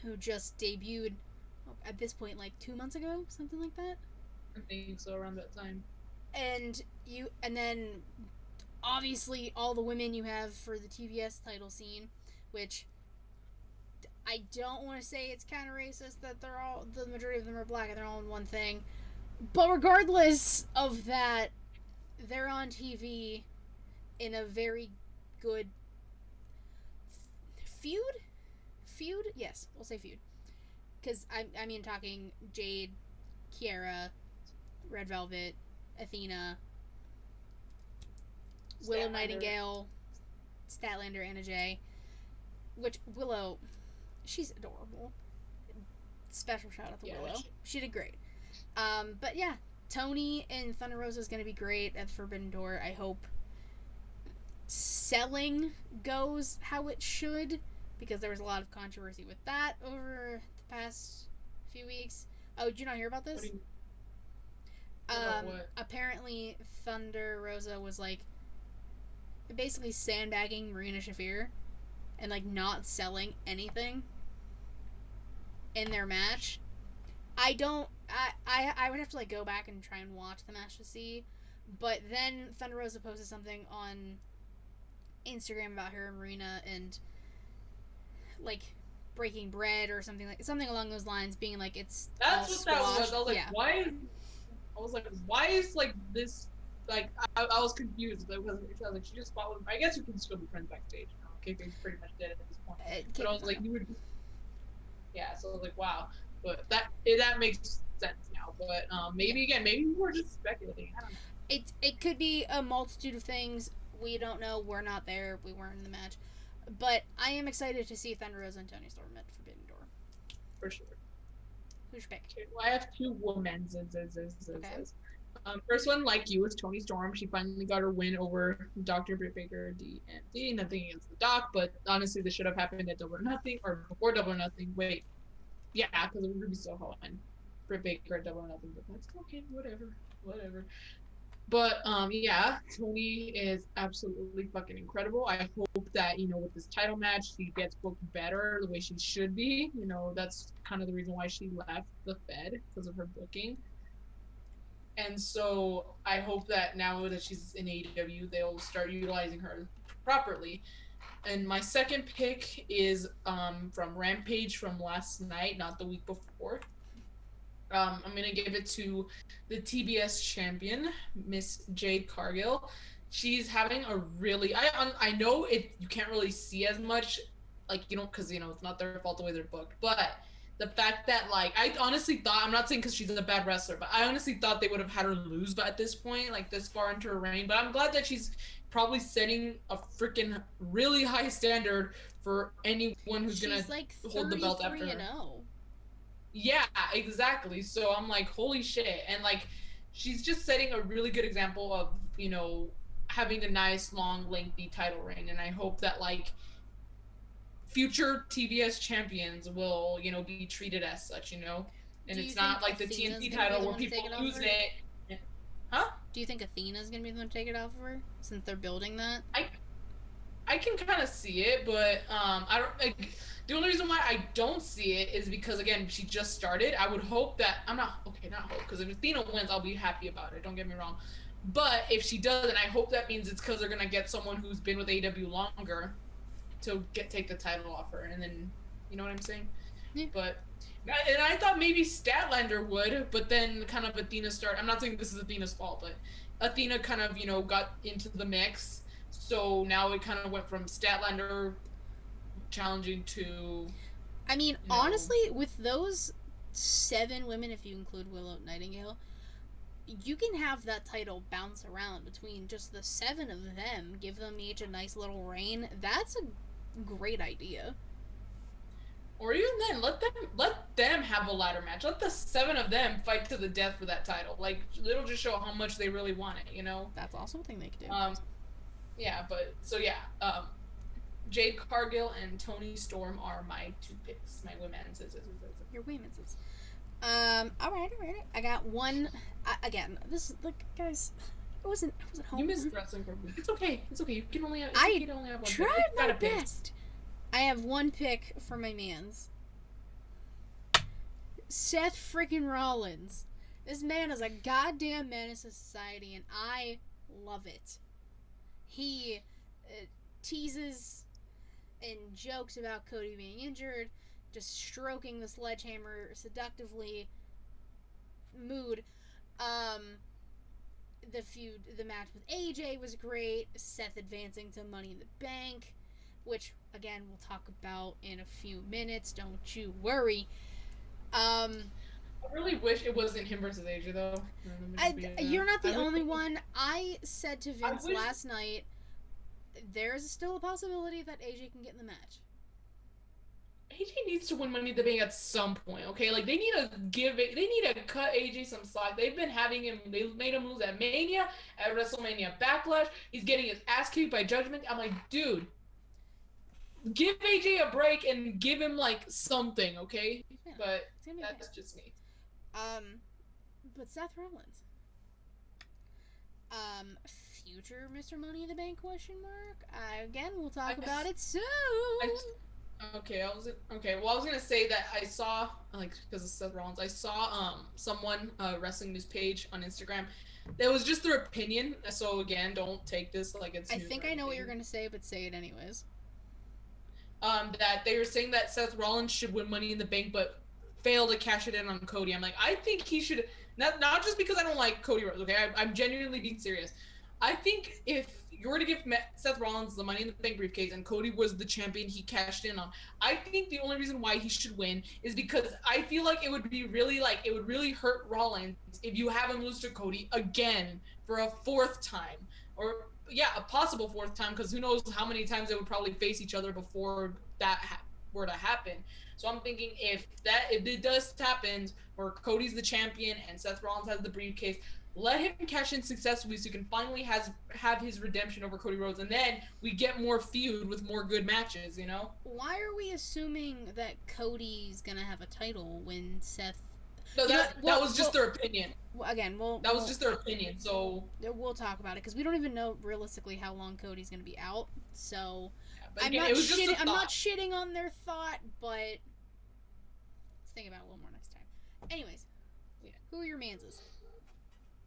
who just debuted at this point 2 months ago, something like that. I think so, around that time. And then obviously all the women you have for the TBS title scene, which I don't want to say it's kind of racist that the majority of them are black and they're all in one thing. But regardless of that, they're on TV in a very good feud? Yes, we'll say feud. Because, I mean, talking Jade, Kiera, Red Velvet, Athena, Willow Nightingale, Statlander, Anna Jay. Which, Willow, she's adorable. Special shout out to Willow. She did great. But yeah, Toni and Thunder Rosa is going to be great at Forbidden Door. I hope selling goes how it should, because there was a lot of controversy with that over the past few weeks. Oh, did you not hear about this? About what? Apparently Thunder Rosa was like basically sandbagging Marina Shafir and like not selling anything in their match. I don't. I would have to like go back and try and watch the match to see. But then Thunder Rosa posted something on Instagram about her and Marina and like breaking bread or something along those lines, being like it's all That's what that was. squashed. I was like, Yeah, why? I was like, why is like this? Like, I was confused. Like, I was like, she just fought with. I guess you can still be friends backstage. You know, kayfabe's pretty much dead at this point. But I was like, you would. Yeah, so I was like, wow. But that makes sense now. But maybe again, maybe we're just speculating. I don't know. It could be a multitude of things. We don't know. We're not there. We weren't in the match. But I am excited to see Thunder Rosa and Tony Storm at Forbidden Door. For sure. Who's your pick? Okay, well, I have two women. Okay. First one, like you, is Tony Storm. She finally got her win over Dr. Britt Baker, DMD. Nothing against the doc, but honestly, this should have happened at Double or Nothing, or before Double or Nothing. Wait, yeah, because it was Ruby Soho and Britt Baker at Double or Nothing, but that's okay, whatever. But yeah, Tony is absolutely fucking incredible. I hope that, with this title match, she gets booked better the way she should be. That's kind of the reason why she left the Fed, because of her booking. And so I hope that now that she's in AEW, they'll start utilizing her properly. And my second pick is from Rampage from last night, not the week before. I'm going to give it to the TBS champion, Miss Jade Cargill. She's having a really... I know you can't really see as much, because, it's not their fault the way they're booked. But the fact that, I honestly thought... I'm not saying because she's a bad wrestler, but I honestly thought they would have had her lose at this point, this far into her reign. But I'm glad that she's probably setting a freaking really high standard for anyone who's going to hold the belt after her. 33-0. Yeah, exactly. So I'm like, holy shit. And she's just setting a really good example of, having a nice, long, lengthy title reign. And I hope that future TBS champions will, be treated as such, and it's not like the TNT title where people lose it. Huh? Do you think Athena's gonna be the one to take it off of her since they're building that? I can kind of see it, but I don't. The only reason why I don't see it is because, again, she just started. I would hope that not hope, because if Athena wins, I'll be happy about it. Don't get me wrong. But if she doesn't, I hope that means it's because they're gonna get someone who's been with AEW longer to take the title off her, and then, you know what I'm saying? Yeah. But and I thought maybe Statlander would, but then kind of Athena started. I'm not saying this is Athena's fault, but Athena kind of got into the mix. So now it kind of went from Statlander challenging to... I mean, honestly, with those 7 women, if you include Willow Nightingale, you can have that title bounce around between just the 7 of them, give them each a nice little reign. That's a great idea. Or even then, let them have a ladder match. Let the 7 of them fight to the death for that title. It'll just show how much they really want it, That's also a thing they could do. Yeah, but so yeah, Jade Cargill and Tony Storm are my 2 picks. My women's. Your women's. All right. I got one. Again, this is guys. I wasn't home. You missed wrestling for me. It's okay. You can only have. I you can only have one tried pick. my best. I have one pick for my mans. Seth freaking Rollins. This man is a goddamn menace to society, and I love it. He teases and jokes about Cody being injured, just stroking the sledgehammer seductively mood. The match with AJ was great. Seth advancing to Money in the Bank, which again we'll talk about in a few minutes. Don't you worry. I really wish it wasn't him versus AJ though. You're not the only one. I said to Vince last night, there's still a possibility that AJ can get in the match. AJ needs to win Money in the Bank at some point, okay? They need to cut AJ some slack. They've been having him, they made him lose at Mania, at WrestleMania Backlash. He's getting his ass kicked by Judgment. I'm like, dude, give AJ a break and give him something, okay? Yeah, but that's just me. But Seth Rollins. Future Mr. Money in the Bank question mark. Again, we'll talk I, about it soon. I Okay, okay. Well, I was gonna say that I saw like because of Seth Rollins, I saw someone wrestling news page on Instagram. That was just their opinion. So again, don't take this like it's I news think or I know what you're anything. gonna say, but say it anyways. That they were saying that Seth Rollins should win Money in the Bank, but fail to cash it in on Cody. I'm like, I think he should not just because I don't like Cody Rhodes. Okay, I'm genuinely being serious. I think if you were to give Seth Rollins the Money in the Bank briefcase and Cody was the champion he cashed in on, I think the only reason why he should win is because I feel like it would be really it would really hurt Rollins if you have him lose to Cody again for a fourth time, or yeah, a possible fourth time, because who knows how many times they would probably face each other before that were to happen. So I'm thinking if it does happen where Cody's the champion and Seth Rollins has the briefcase, let him cash in successfully so he can finally have his redemption over Cody Rhodes, and then we get more feud with more good matches. You know. Why are we assuming that Cody's gonna have a title when Seth? No, You know, that was just their opinion. again, That was just their opinion. So we'll talk about it because we don't even know realistically how long Cody's gonna be out. So but again, it was just a thought. I'm not shitting on their thought, but let's think about it a little more next time. Anyways, yeah. Who are your manses?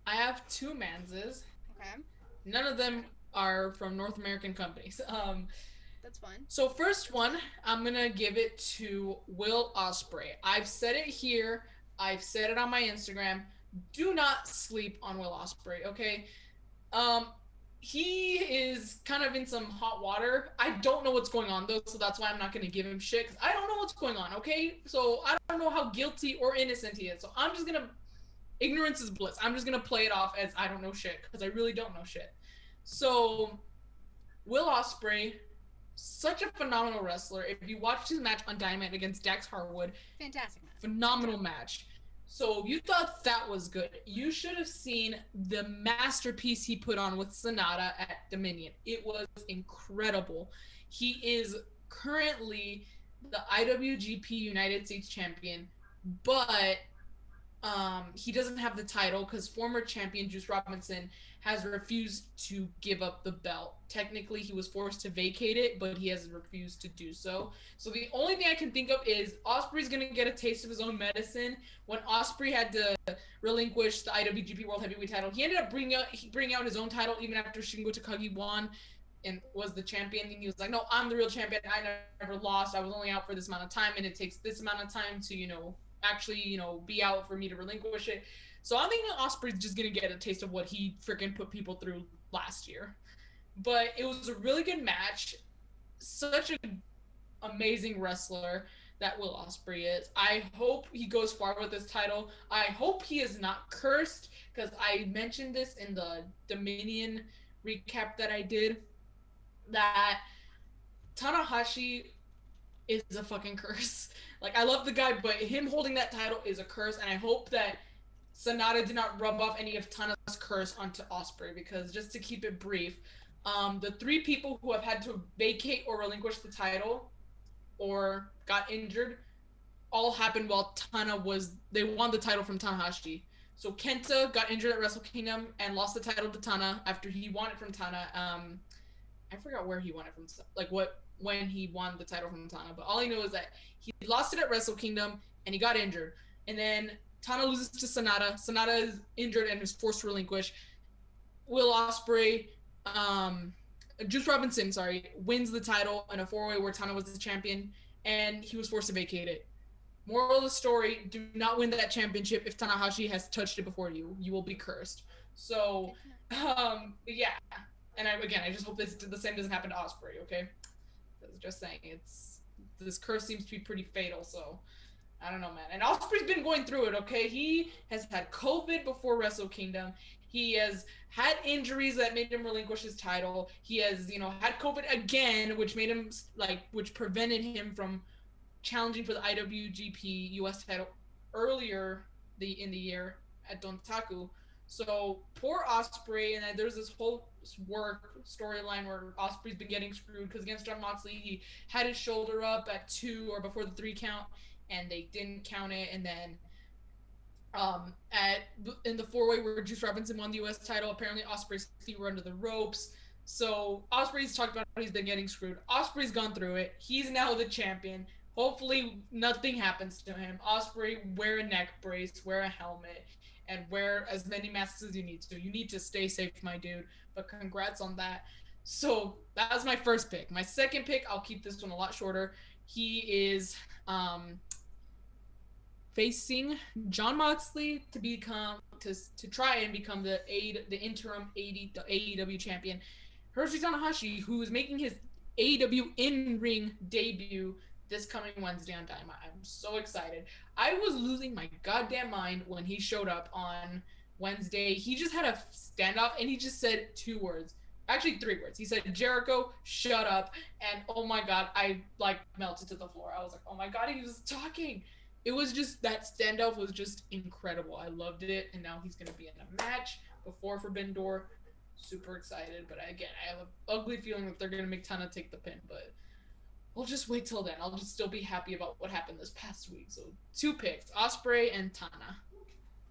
I have two manses. Okay. None of them are from North American companies. That's fine. So first one, I'm gonna give it to Will Ospreay. I've said it here. I've said it on my Instagram. Do not sleep on Will Ospreay. Okay. Um, he is kind of in some hot water. I don't know what's going on though, so that's why I'm not gonna give him shit. Cause I don't know what's going on. Okay. So I don't know how guilty or innocent he is. So I'm just gonna ignorance is bliss. I'm just gonna play it off as I don't know shit because I really don't know shit. So Will Ospreay, such a phenomenal wrestler. If you watched his match on Dynamite against Dax Harwood, fantastic match. Phenomenal match. So you thought that was good. You should have seen the masterpiece he put on with Sonata at Dominion. It was incredible. He is currently the IWGP United States champion, but he doesn't have the title because former champion Juice Robinson has refused to give up the belt. Technically, he was forced to vacate it, but he has refused to do so. So the only thing I can think of is Ospreay's going to get a taste of his own medicine. When Ospreay had to relinquish the IWGP World Heavyweight title, he ended up bringing out his own title even after Shingo Takagi won and was the champion. And he was like, no, I'm the real champion. I never lost. I was only out for this amount of time, and it takes this amount of time to, actually, be out for me to relinquish it. So I'm thinking Ospreay's just gonna get a taste of what he freaking put people through last year. But it was a really good match. Such an amazing wrestler that Will Ospreay is. I hope he goes far with this title. I hope he is not cursed, because I mentioned this in the Dominion recap that I did, that Tanahashi is a fucking curse. Like, I love the guy, but him holding that title is a curse, and I hope that Sonata did not rub off any of Tana's curse onto Ospreay, because just to keep it brief, the three people who have had to vacate or relinquish the title or got injured all happened while they won the title from Tanahashi. So Kenta got injured at Wrestle Kingdom and lost the title to Tana after he won it from Tana. I forgot where he won it from, when he won the title from Tana, but all I know is that he lost it at Wrestle Kingdom and he got injured. And then Tana loses to Sonata. Sonata is injured and is forced to relinquish. Will Ospreay, Juice Robinson, wins the title in a four-way where Tana was the champion, and he was forced to vacate it. Moral of the story, do not win that championship if Tanahashi has touched it before you. You will be cursed. So, yeah. And I just hope the same doesn't happen to Ospreay, okay? Just saying, this curse seems to be pretty fatal, so I don't know, man. And Ospreay's been going through it, okay? He has had COVID before Wrestle Kingdom. He has had injuries that made him relinquish his title. He has, had COVID again, which made him, which prevented him from challenging for the IWGP US title earlier in the year at Dontaku. So poor Ospreay, and there's this whole work storyline where Ospreay's been getting screwed because against Jon Moxley he had his shoulder up at 2 or before the 3 count, and they didn't count it, and then In the four-way where Juice Robinson won the U.S. title. Apparently, Ospreay's feet were under the ropes. So Ospreay's talked about how he's been getting screwed. Ospreay's gone through it. He's now the champion. Hopefully, nothing happens to him. Ospreay, wear a neck brace, wear a helmet, and wear as many masks as you need to. You need to stay safe, my dude. But congrats on that. So that was my first pick. My second pick, I'll keep this one a lot shorter. He is facing John Moxley to become to try and become the interim AEW champion. Hiroshi Tanahashi, who is making his AEW in-ring debut this coming Wednesday on Dynamite. I'm so excited. I was losing my goddamn mind when he showed up on Wednesday. He just had a standoff and he just said two words. Actually, three words. He said, "Jericho, shut up." And oh my God, I like melted to the floor. I was like, oh my God, he was talking. It was just, that standoff was just incredible. I loved it. And now he's going to be in a match before Forbidden Door. Super excited. But again, I have an ugly feeling that they're going to make Tana take the pin. But we'll just wait till then. I'll just still be happy about what happened this past week. So 2 picks, Ospreay and Tana.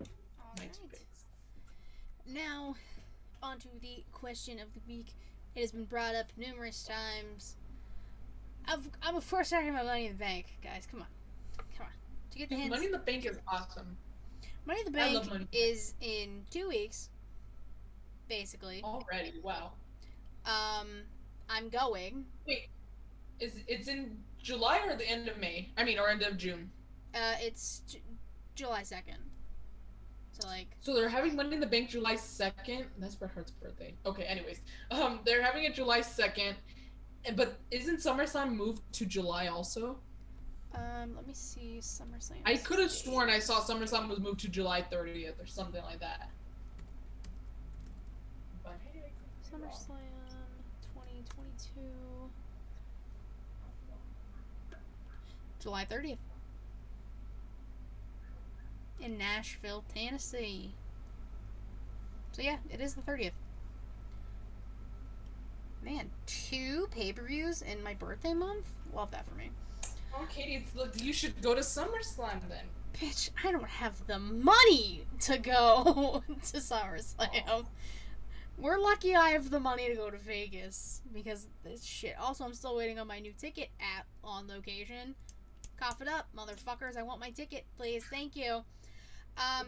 All right. 2 picks. Now, on to the question of the week. It has been brought up numerous times. I'm of course talking about Money in the Bank, guys. Come on. To get the hints. Money in the Bank is awesome. Money in the Bank is in 2 weeks, basically. Already, wow. I'm going. Wait, it's in July or the end of May? Or end of June? It's July 2nd. So they're having Money in the Bank July 2nd? That's Bret Hart's birthday. Okay, anyways. They're having it July 2nd, but isn't SummerSlam moved to July also? Let me see SummerSlam. I could have sworn I saw SummerSlam was moved to July 30th or something like that. But hey, SummerSlam 2022. July 30th. In Nashville, Tennessee. So yeah, it is the 30th. Man, 2 pay-per-views in my birthday month? Love that for me. Oh, Katie, look, you should go to SummerSlam then. Bitch, I don't have the money to go to SummerSlam. Oh. We're lucky I have the money to go to Vegas because this shit. Also, I'm still waiting on my new ticket app on location. Cough it up, motherfuckers. I want my ticket, please. Thank you.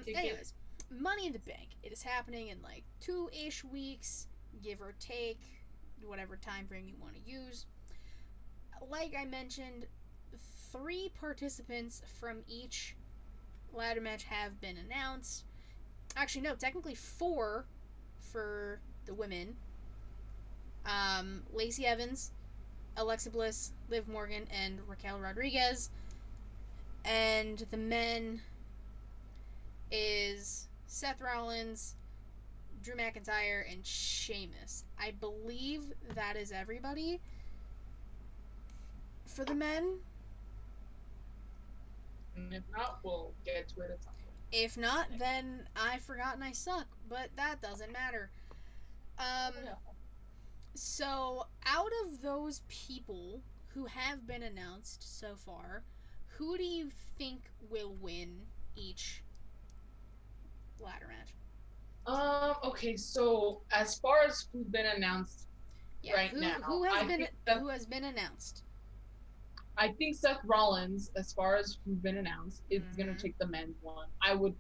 Anyways, Money in the Bank. It is happening in 2-ish weeks, give or take, whatever time frame you want to use. Like I mentioned, 3 participants from each ladder match have been announced. Actually, no, technically 4 for the women. Lacey Evans, Alexa Bliss, Liv Morgan, and Raquel Rodriguez. And the men is Seth Rollins, Drew McIntyre, and Sheamus. I believe that is everybody for the men. And if not, we'll get to it at some point. If not, then I forgot and I suck. But that doesn't matter. So, out of those people who have been announced so far, who do you think will win each ladder match? Okay, so as far as who's been announced now, who has been announced? I think Seth Rollins, as far as who's been announced, is gonna take the men's one. I would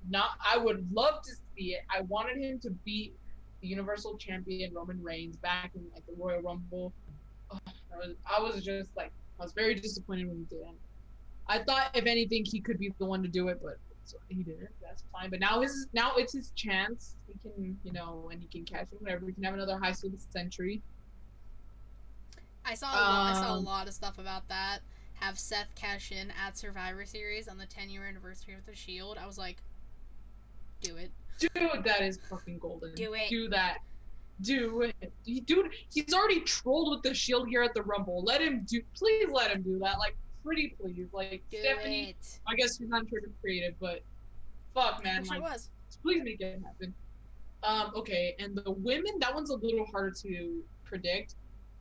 love to see it. I wanted him to beat the Universal Champion Roman Reigns back in the Royal Rumble. I was very disappointed when he didn't. I thought if anything he could be the one to do it, but he didn't. That's fine. But now it's his chance. He can, and he can catch him whenever. He can have another high school century. I saw a lot of stuff about that. Have Seth cash in at Survivor Series on the 10-year anniversary of the Shield. I was like, do it. Dude, that is fucking golden. Do it. Do that. Do it. Dude, he's already trolled with the Shield here at the Rumble. Please let him do that. Pretty please. Do Stephanie, it. I guess she's not sure to creative, but fuck, man. She was. Please make it happen. Okay, and the women, that one's a little harder to predict.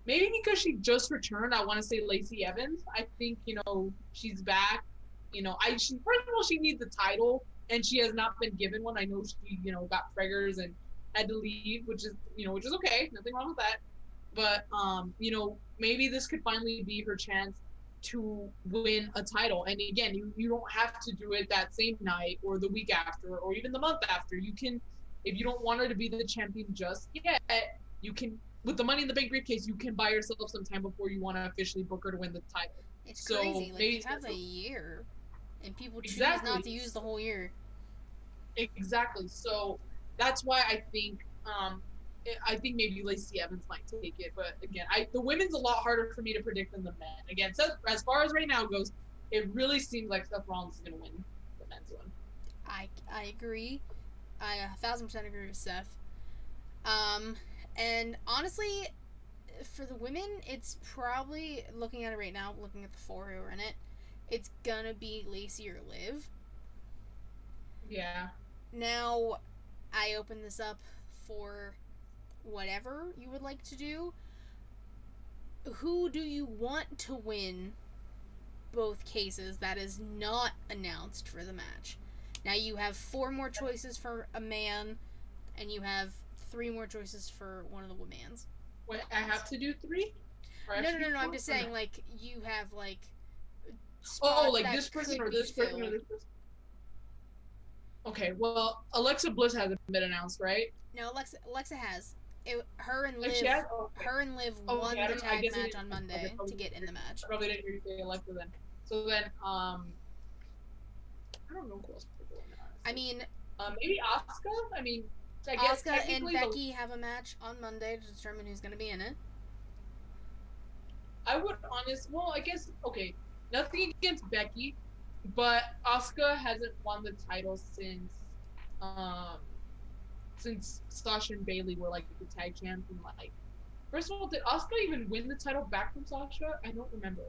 Maybe because she just returned, I want to say Lacey Evans. I think, she's back. First of all, she needs the title. and she has not been given one. I know she, got preggers and had to leave, which is okay, nothing wrong with that. But maybe this could finally be her chance to win a title. And again, you don't have to do it that same night or the week after or even the month after. You can, if you don't want her to be the champion just yet, you can, with the Money in the Bank briefcase, you can buy yourself some time before you want to officially book her to win the title. It's So crazy. Like, you maybe have a year, and people choose not exactly, to use the whole year. exactly. So that's why I think maybe Lacey Evans might take it, but again, the women's a lot harder for me to predict than the men. Again, so as far as right now goes, it really seems like Seth Rollins is going to win the men's one. I agree. I 1,000% agree with Seth. And honestly, for the women, it's probably, looking at it right now, looking at the four who are in it, it's gonna be Lacey or Liv. Yeah. Now, I open this up for whatever you would like to do. Who do you want to win both cases that is not announced for the match? Now you have 4 more choices for a man, and you have 3 more choices for one of the women's. Wait, I have to do 3? No. I'm just saying, like, you have, like, Oh, spots like that this person could or be this person or filled. this person. Okay, well, Alexa Bliss hasn't been announced, right? No, Alexa has. Her and Like Liv, she has. Oh, okay. her and Liv Oh, okay, won I the don't. I tag guess I match didn't. on Okay, Monday to get in the match. I probably didn't hear you say Alexa then. So then, I don't know who else people in there. I mean, Maybe Asuka. I mean, I guess Asuka and technically Becky have a match on Monday to determine who's going to be in it. I would Well, I guess okay. Nothing against Becky, but Asuka hasn't won the title um since Sasha and Bailey were like the tag champs and like. First of all, did Asuka even win the title back from Sasha? I don't remember.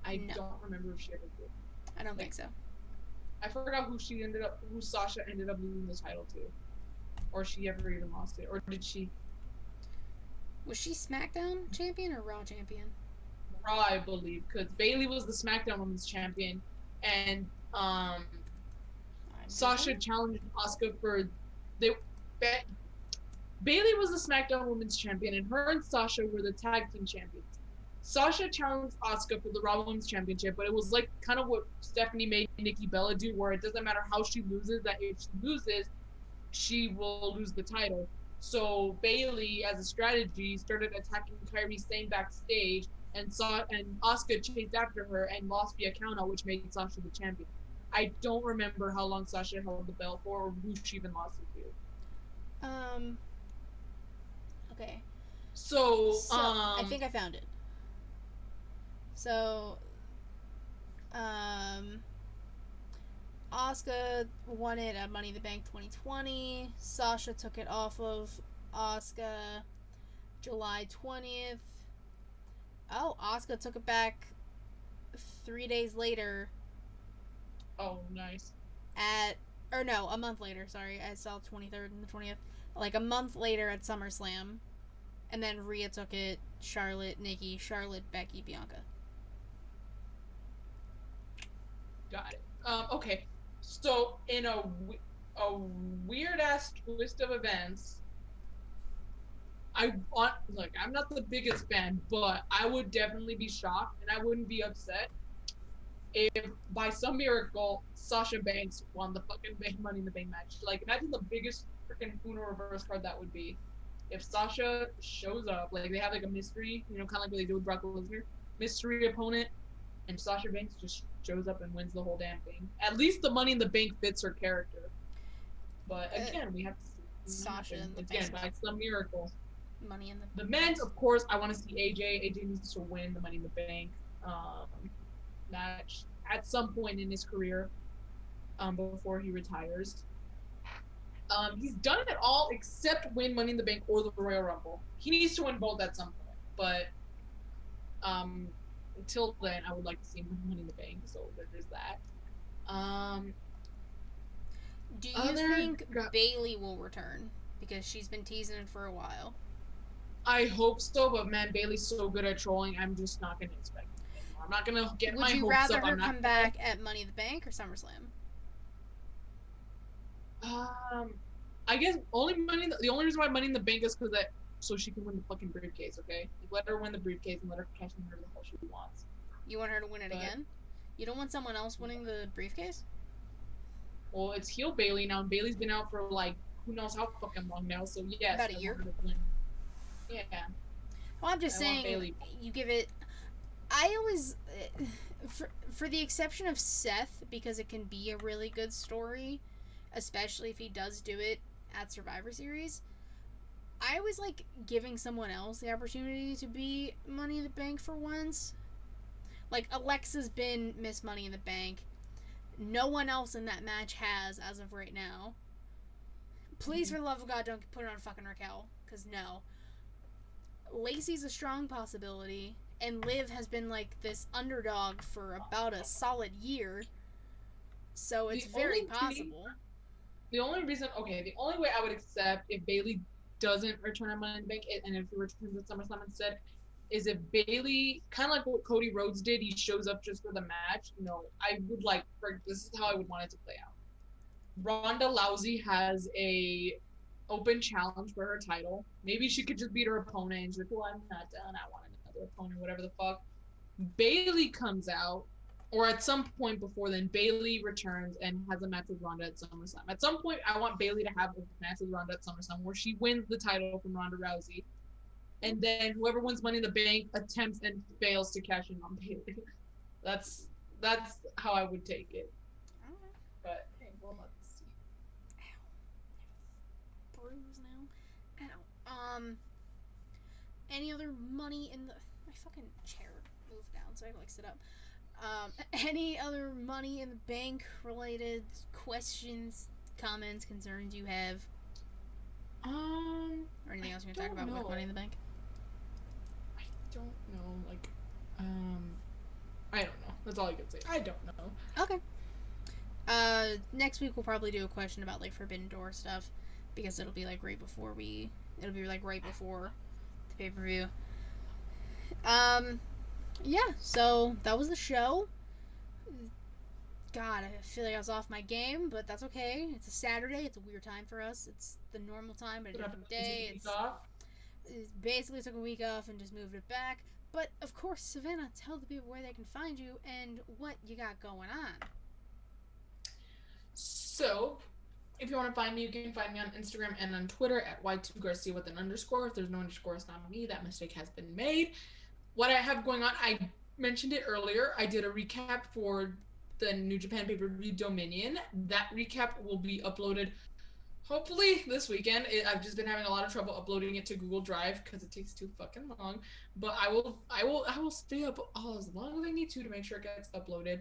I No. don't remember if she ever did. I don't think so. I forgot who Sasha ended up losing the title to, or she ever even lost it, or did she? Was she SmackDown champion or Raw champion? Raw, I believe, because Bailey was the SmackDown Women's Champion, and Sasha challenged Asuka for they. Bailey was the SmackDown Women's Champion, and her and Sasha were the tag team champions. Sasha challenged Asuka for the Raw Women's Championship, but it was like kind of what Stephanie made Nikki Bella do, where it doesn't matter how she loses, that if she loses, she will lose the title. So Bailey, as a strategy, started attacking Kairi Sane backstage, and Asuka chased after her and lost via countout, which made Sasha the champion. I don't remember how long Sasha held the belt for, or who she even lost it to. Okay. So I think I found it. So, Asuka won it at Money in the Bank 2020. Sasha took it off of Asuka July 20th. Oh, Asuka took it back 3 days later. Oh, nice. A month later, sorry. I saw 23rd and the 20th. Like a month later at SummerSlam. And then Rhea took it, Charlotte, Nikki, Charlotte, Becky, Bianca. Got it. Okay. So in a weird ass twist of events, I'm not the biggest fan, but I would definitely be shocked and I wouldn't be upset if by some miracle Sasha Banks won the fucking Money in the Bank match. Like, imagine the biggest freaking Uno reverse card that would be. If Sasha shows up, like they have like a mystery, kind of like what they do with Brock Lesnar, mystery opponent, and Sasha Banks just shows up and wins the whole damn thing. At least the Money in the Bank fits her character. But again, we have to see Sasha in the again by some miracle. Money in the men's, of course, I want to see AJ. AJ needs to win the Money in the Bank match at some point in his career before he retires. He's done it all except win Money in the Bank or the Royal Rumble. He needs to win both at some point. But until then, I would like to see him win Money in the Bank. So there's that. Do you think Bailey will return? Because she's been teasing it for a while. I hope so, but man, Bailey's so good at trolling. I'm just not going to expect it anymore. I'm not going to get my hopes up. Would you rather her come back at Money in the Bank or SummerSlam? Um, I guess the only reason why Money in the Bank is because that so she can win the fucking briefcase. Okay, like, let her win the briefcase and let her cash in whatever the hell she wants. You want her to win it But again? You don't want someone else winning the briefcase? well, it's heel Bailey now, and Bailey's been out for like who knows how fucking long now. So yes, About a I year. want her to win. Yeah, Well, I'm just I want saying, Bailey. you give it. I always, for the exception of Seth, because it can be a really good story, especially if he does do it at Survivor Series. I always like giving someone else the opportunity to be Money in the Bank for once. Like Alexa's been Miss Money in the Bank. No one else in that match has as of right now. Please, for the love of God, don't put it on fucking Raquel, because no. Lacey's a strong possibility, and Liv has been like this underdog for about a solid year, so it's The very only thing, possible. the only reason, okay, the only way I would accept if Bailey doesn't return on Money in the Bank and if he returns at SummerSlam instead is if Bailey, kind of like what Cody Rhodes did, he shows up just for the match. You know, I would like, this is how I would want it to play out. Ronda Rousey has a open challenge for her title. Maybe she could just beat her opponent and she's like, well, I'm not done. I want another opponent, whatever the fuck. Bailey comes out, or at some point before then, Bailey returns and has a match with Ronda at SummerSlam. At some point, I want Bailey to have a match with Ronda at SummerSlam where she wins the title from Ronda Rousey. And then whoever wins Money in the Bank attempts and fails to cash in on Bailey. That's how I would take it. Okay. But hey, well, let's see. Ow. Bruise now. Ow. Any other money in the. My fucking chair moved down, so I have to like sit up. Any other Money in the Bank related questions, comments, concerns you have? Or anything else you want to talk about with Money in the Bank? I don't know. Like, I don't know. That's all I can say. I don't know. Okay. Next week we'll probably do a question about like Forbidden Door stuff because it'll be like right before the pay per view. Yeah. So that was the show. God, I feel like I was off my game, but that's okay. It's a Saturday. It's a weird time for us. It's the normal time, but a different day. It's basically took a week off and just moved it back. But of course, Savannah, tell the people where they can find you and what you got going on. So, if you want to find me, you can find me on Instagram and on Twitter at Y2Garcia with an underscore. If there's no underscore, it's not me. That mistake has been made. What I have going on, I mentioned it earlier. I did a recap for the New Japan pay-per-view Dominion. That recap will be uploaded hopefully this weekend. I've just been having a lot of trouble uploading it to Google Drive because it takes too fucking long. But I will stay up as long as I need to make sure it gets uploaded.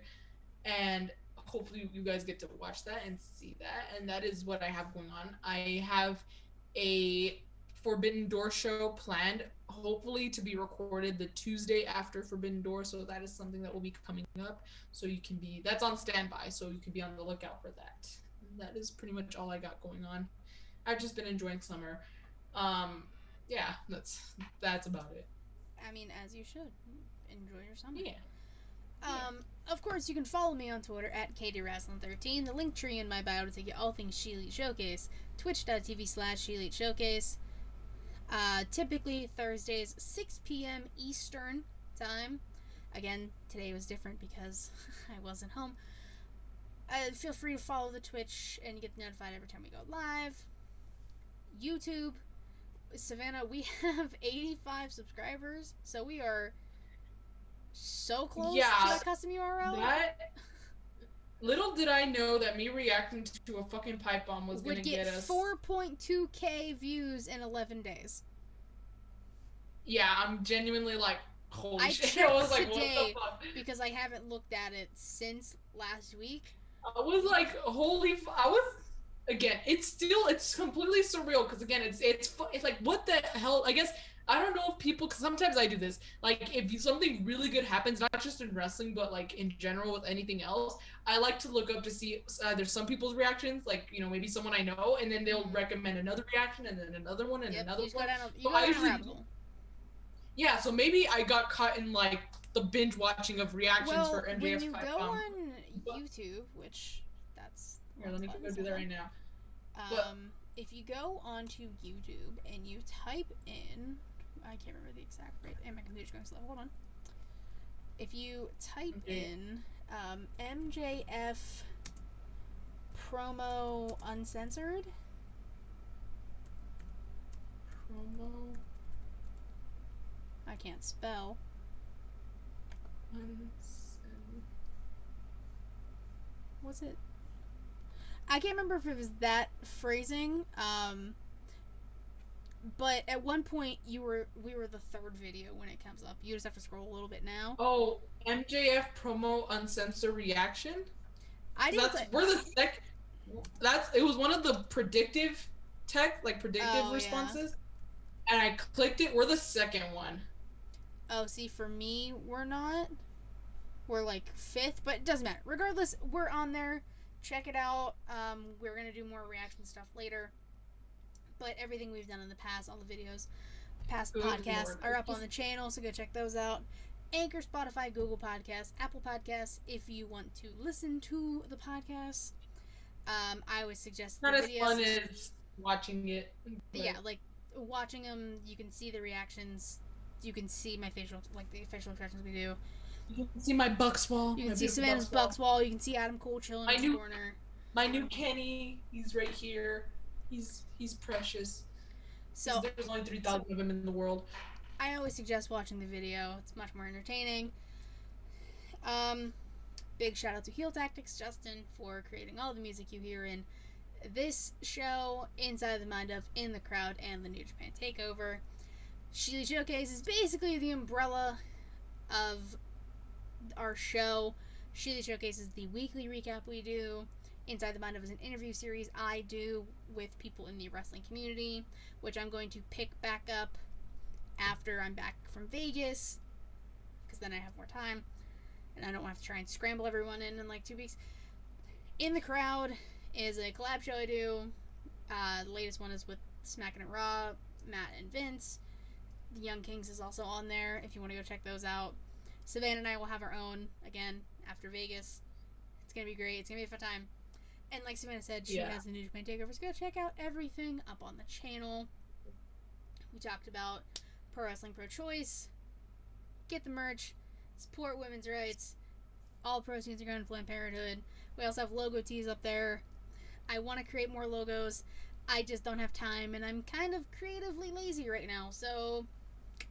And hopefully you guys get to watch that and see that. And that is what I have going on. I have a Forbidden Door show planned, hopefully to be recorded the Tuesday after Forbidden Door. So that is something that will be coming up. So you can that's on standby. So you can be on the lookout for that. And that is pretty much all I got going on. I've just been enjoying summer. Yeah, that's about it. I mean, as you should. Enjoy your summer. Yeah. Of course, you can follow me on Twitter at KatieWrestling13. The link tree in my bio to take you all things She Elite Showcase. Twitch.tv/She Elite Showcase. Typically Thursdays, 6 p.m. Eastern time. Again, today was different because I wasn't home. Feel free to follow the Twitch and you get notified every time we go live. YouTube. Savannah, we have 85 subscribers, so we are so close to that custom URL. Little did I know that me reacting to a fucking pipe bomb was going to get us 4.2k views in 11 days. Yeah, I'm genuinely like, holy shit. I was like, today, what the fuck? Because I haven't looked at it since last week. I was like, again, it's completely surreal because again, it's like, what the hell? I guess I don't know if people, because sometimes I do this, like if something really good happens, not just in wrestling, but like in general with anything else, I like to look up to see there's some people's reactions, like, you know, maybe someone I know, and then they'll recommend another reaction and then another one and another one. Yeah, so maybe I got caught in like the binge watching of reactions for MJF's when you go on YouTube, which that's here, let me go do that right now. But If you go onto YouTube and you type in, I can't remember the exact rate, and my computer's going slow. Hold on. If you type in MJF promo uncensored. Promo. I can't spell. Was it? I can't remember if it was that phrasing. But at one point we were the third video when it comes up. You just have to scroll a little bit now. Oh, MJF promo uncensored reaction. I didn't. We're the second. It was one of the predictive responses, and I clicked it. We're the second one. Oh, see, for me, we're not. We're like fifth, but it doesn't matter. Regardless, we're on there. Check it out. We're gonna do more reaction stuff later. But everything we've done in the past, all the videos, past podcasts are up on the channel, so go check those out. Anchor, Spotify, Google Podcasts, Apple Podcasts. If you want to listen to the podcast, I always suggest not as fun as watching it. Yeah, like watching them, you can see the reactions. You can see my the facial expressions we do. You can see my Bucks wall. You can see Savannah's Bucks wall. You can see Adam Cole chilling in the corner. My new Kenny, he's right here. He's precious. So there's only 3,000 of him in the world. I always suggest watching the video. It's much more entertaining. Big shout out to Heel Tactics Justin for creating all the music you hear in this show, Inside the Mind of, In the Crowd, and the New Japan Takeover. Sheely Showcase is basically the umbrella of our show. Sheely Showcase is the weekly recap we do. Inside the Mind of is an interview series I do with people in the wrestling community, which I'm going to pick back up after I'm back from Vegas, because then I have more time, and I don't have to try and scramble everyone in like 2 weeks. In the Crowd is a collab show I do. The latest one is with Smackin' It Raw, Matt and Vince. The Young Kings is also on there if you want to go check those out. Savannah and I will have our own, again, after Vegas. It's going to be great. It's going to be a fun time. And like Savannah said, she has the New Japan Takeover, so go check out everything up on the channel. We talked about Pro Wrestling Pro Choice. Get the merch. Support women's rights. All proceeds are going to Planned Parenthood. We also have logo tees up there. I want to create more logos. I just don't have time, and I'm kind of creatively lazy right now, so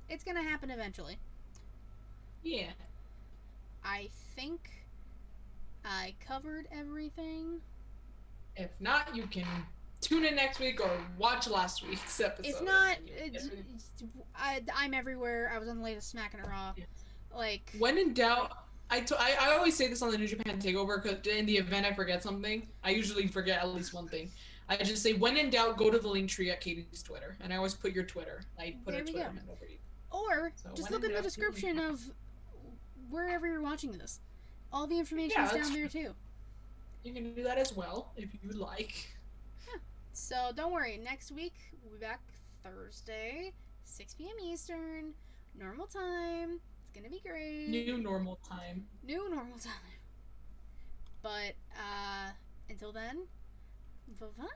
it's going to happen eventually. Yeah. I think I covered everything. If not, you can tune in next week or watch last week's episode. If not, I'm everywhere. I was on the latest Smackin' It Raw. Yes. Like, when in doubt, I always say this on the New Japan Takeover, because in the event I forget something, I usually forget at least one thing. I just say, when in doubt, go to the link tree at Katie's Twitter, and I always put your Twitter. I put a Twitter handle for you. Or just look in the description of wherever you're watching this. All the information is down there too. You can do that as well if you like. Yeah. So don't worry. Next week we'll be back Thursday, 6 p.m. Eastern, normal time. It's gonna be great. New normal time. But until then, bye bye.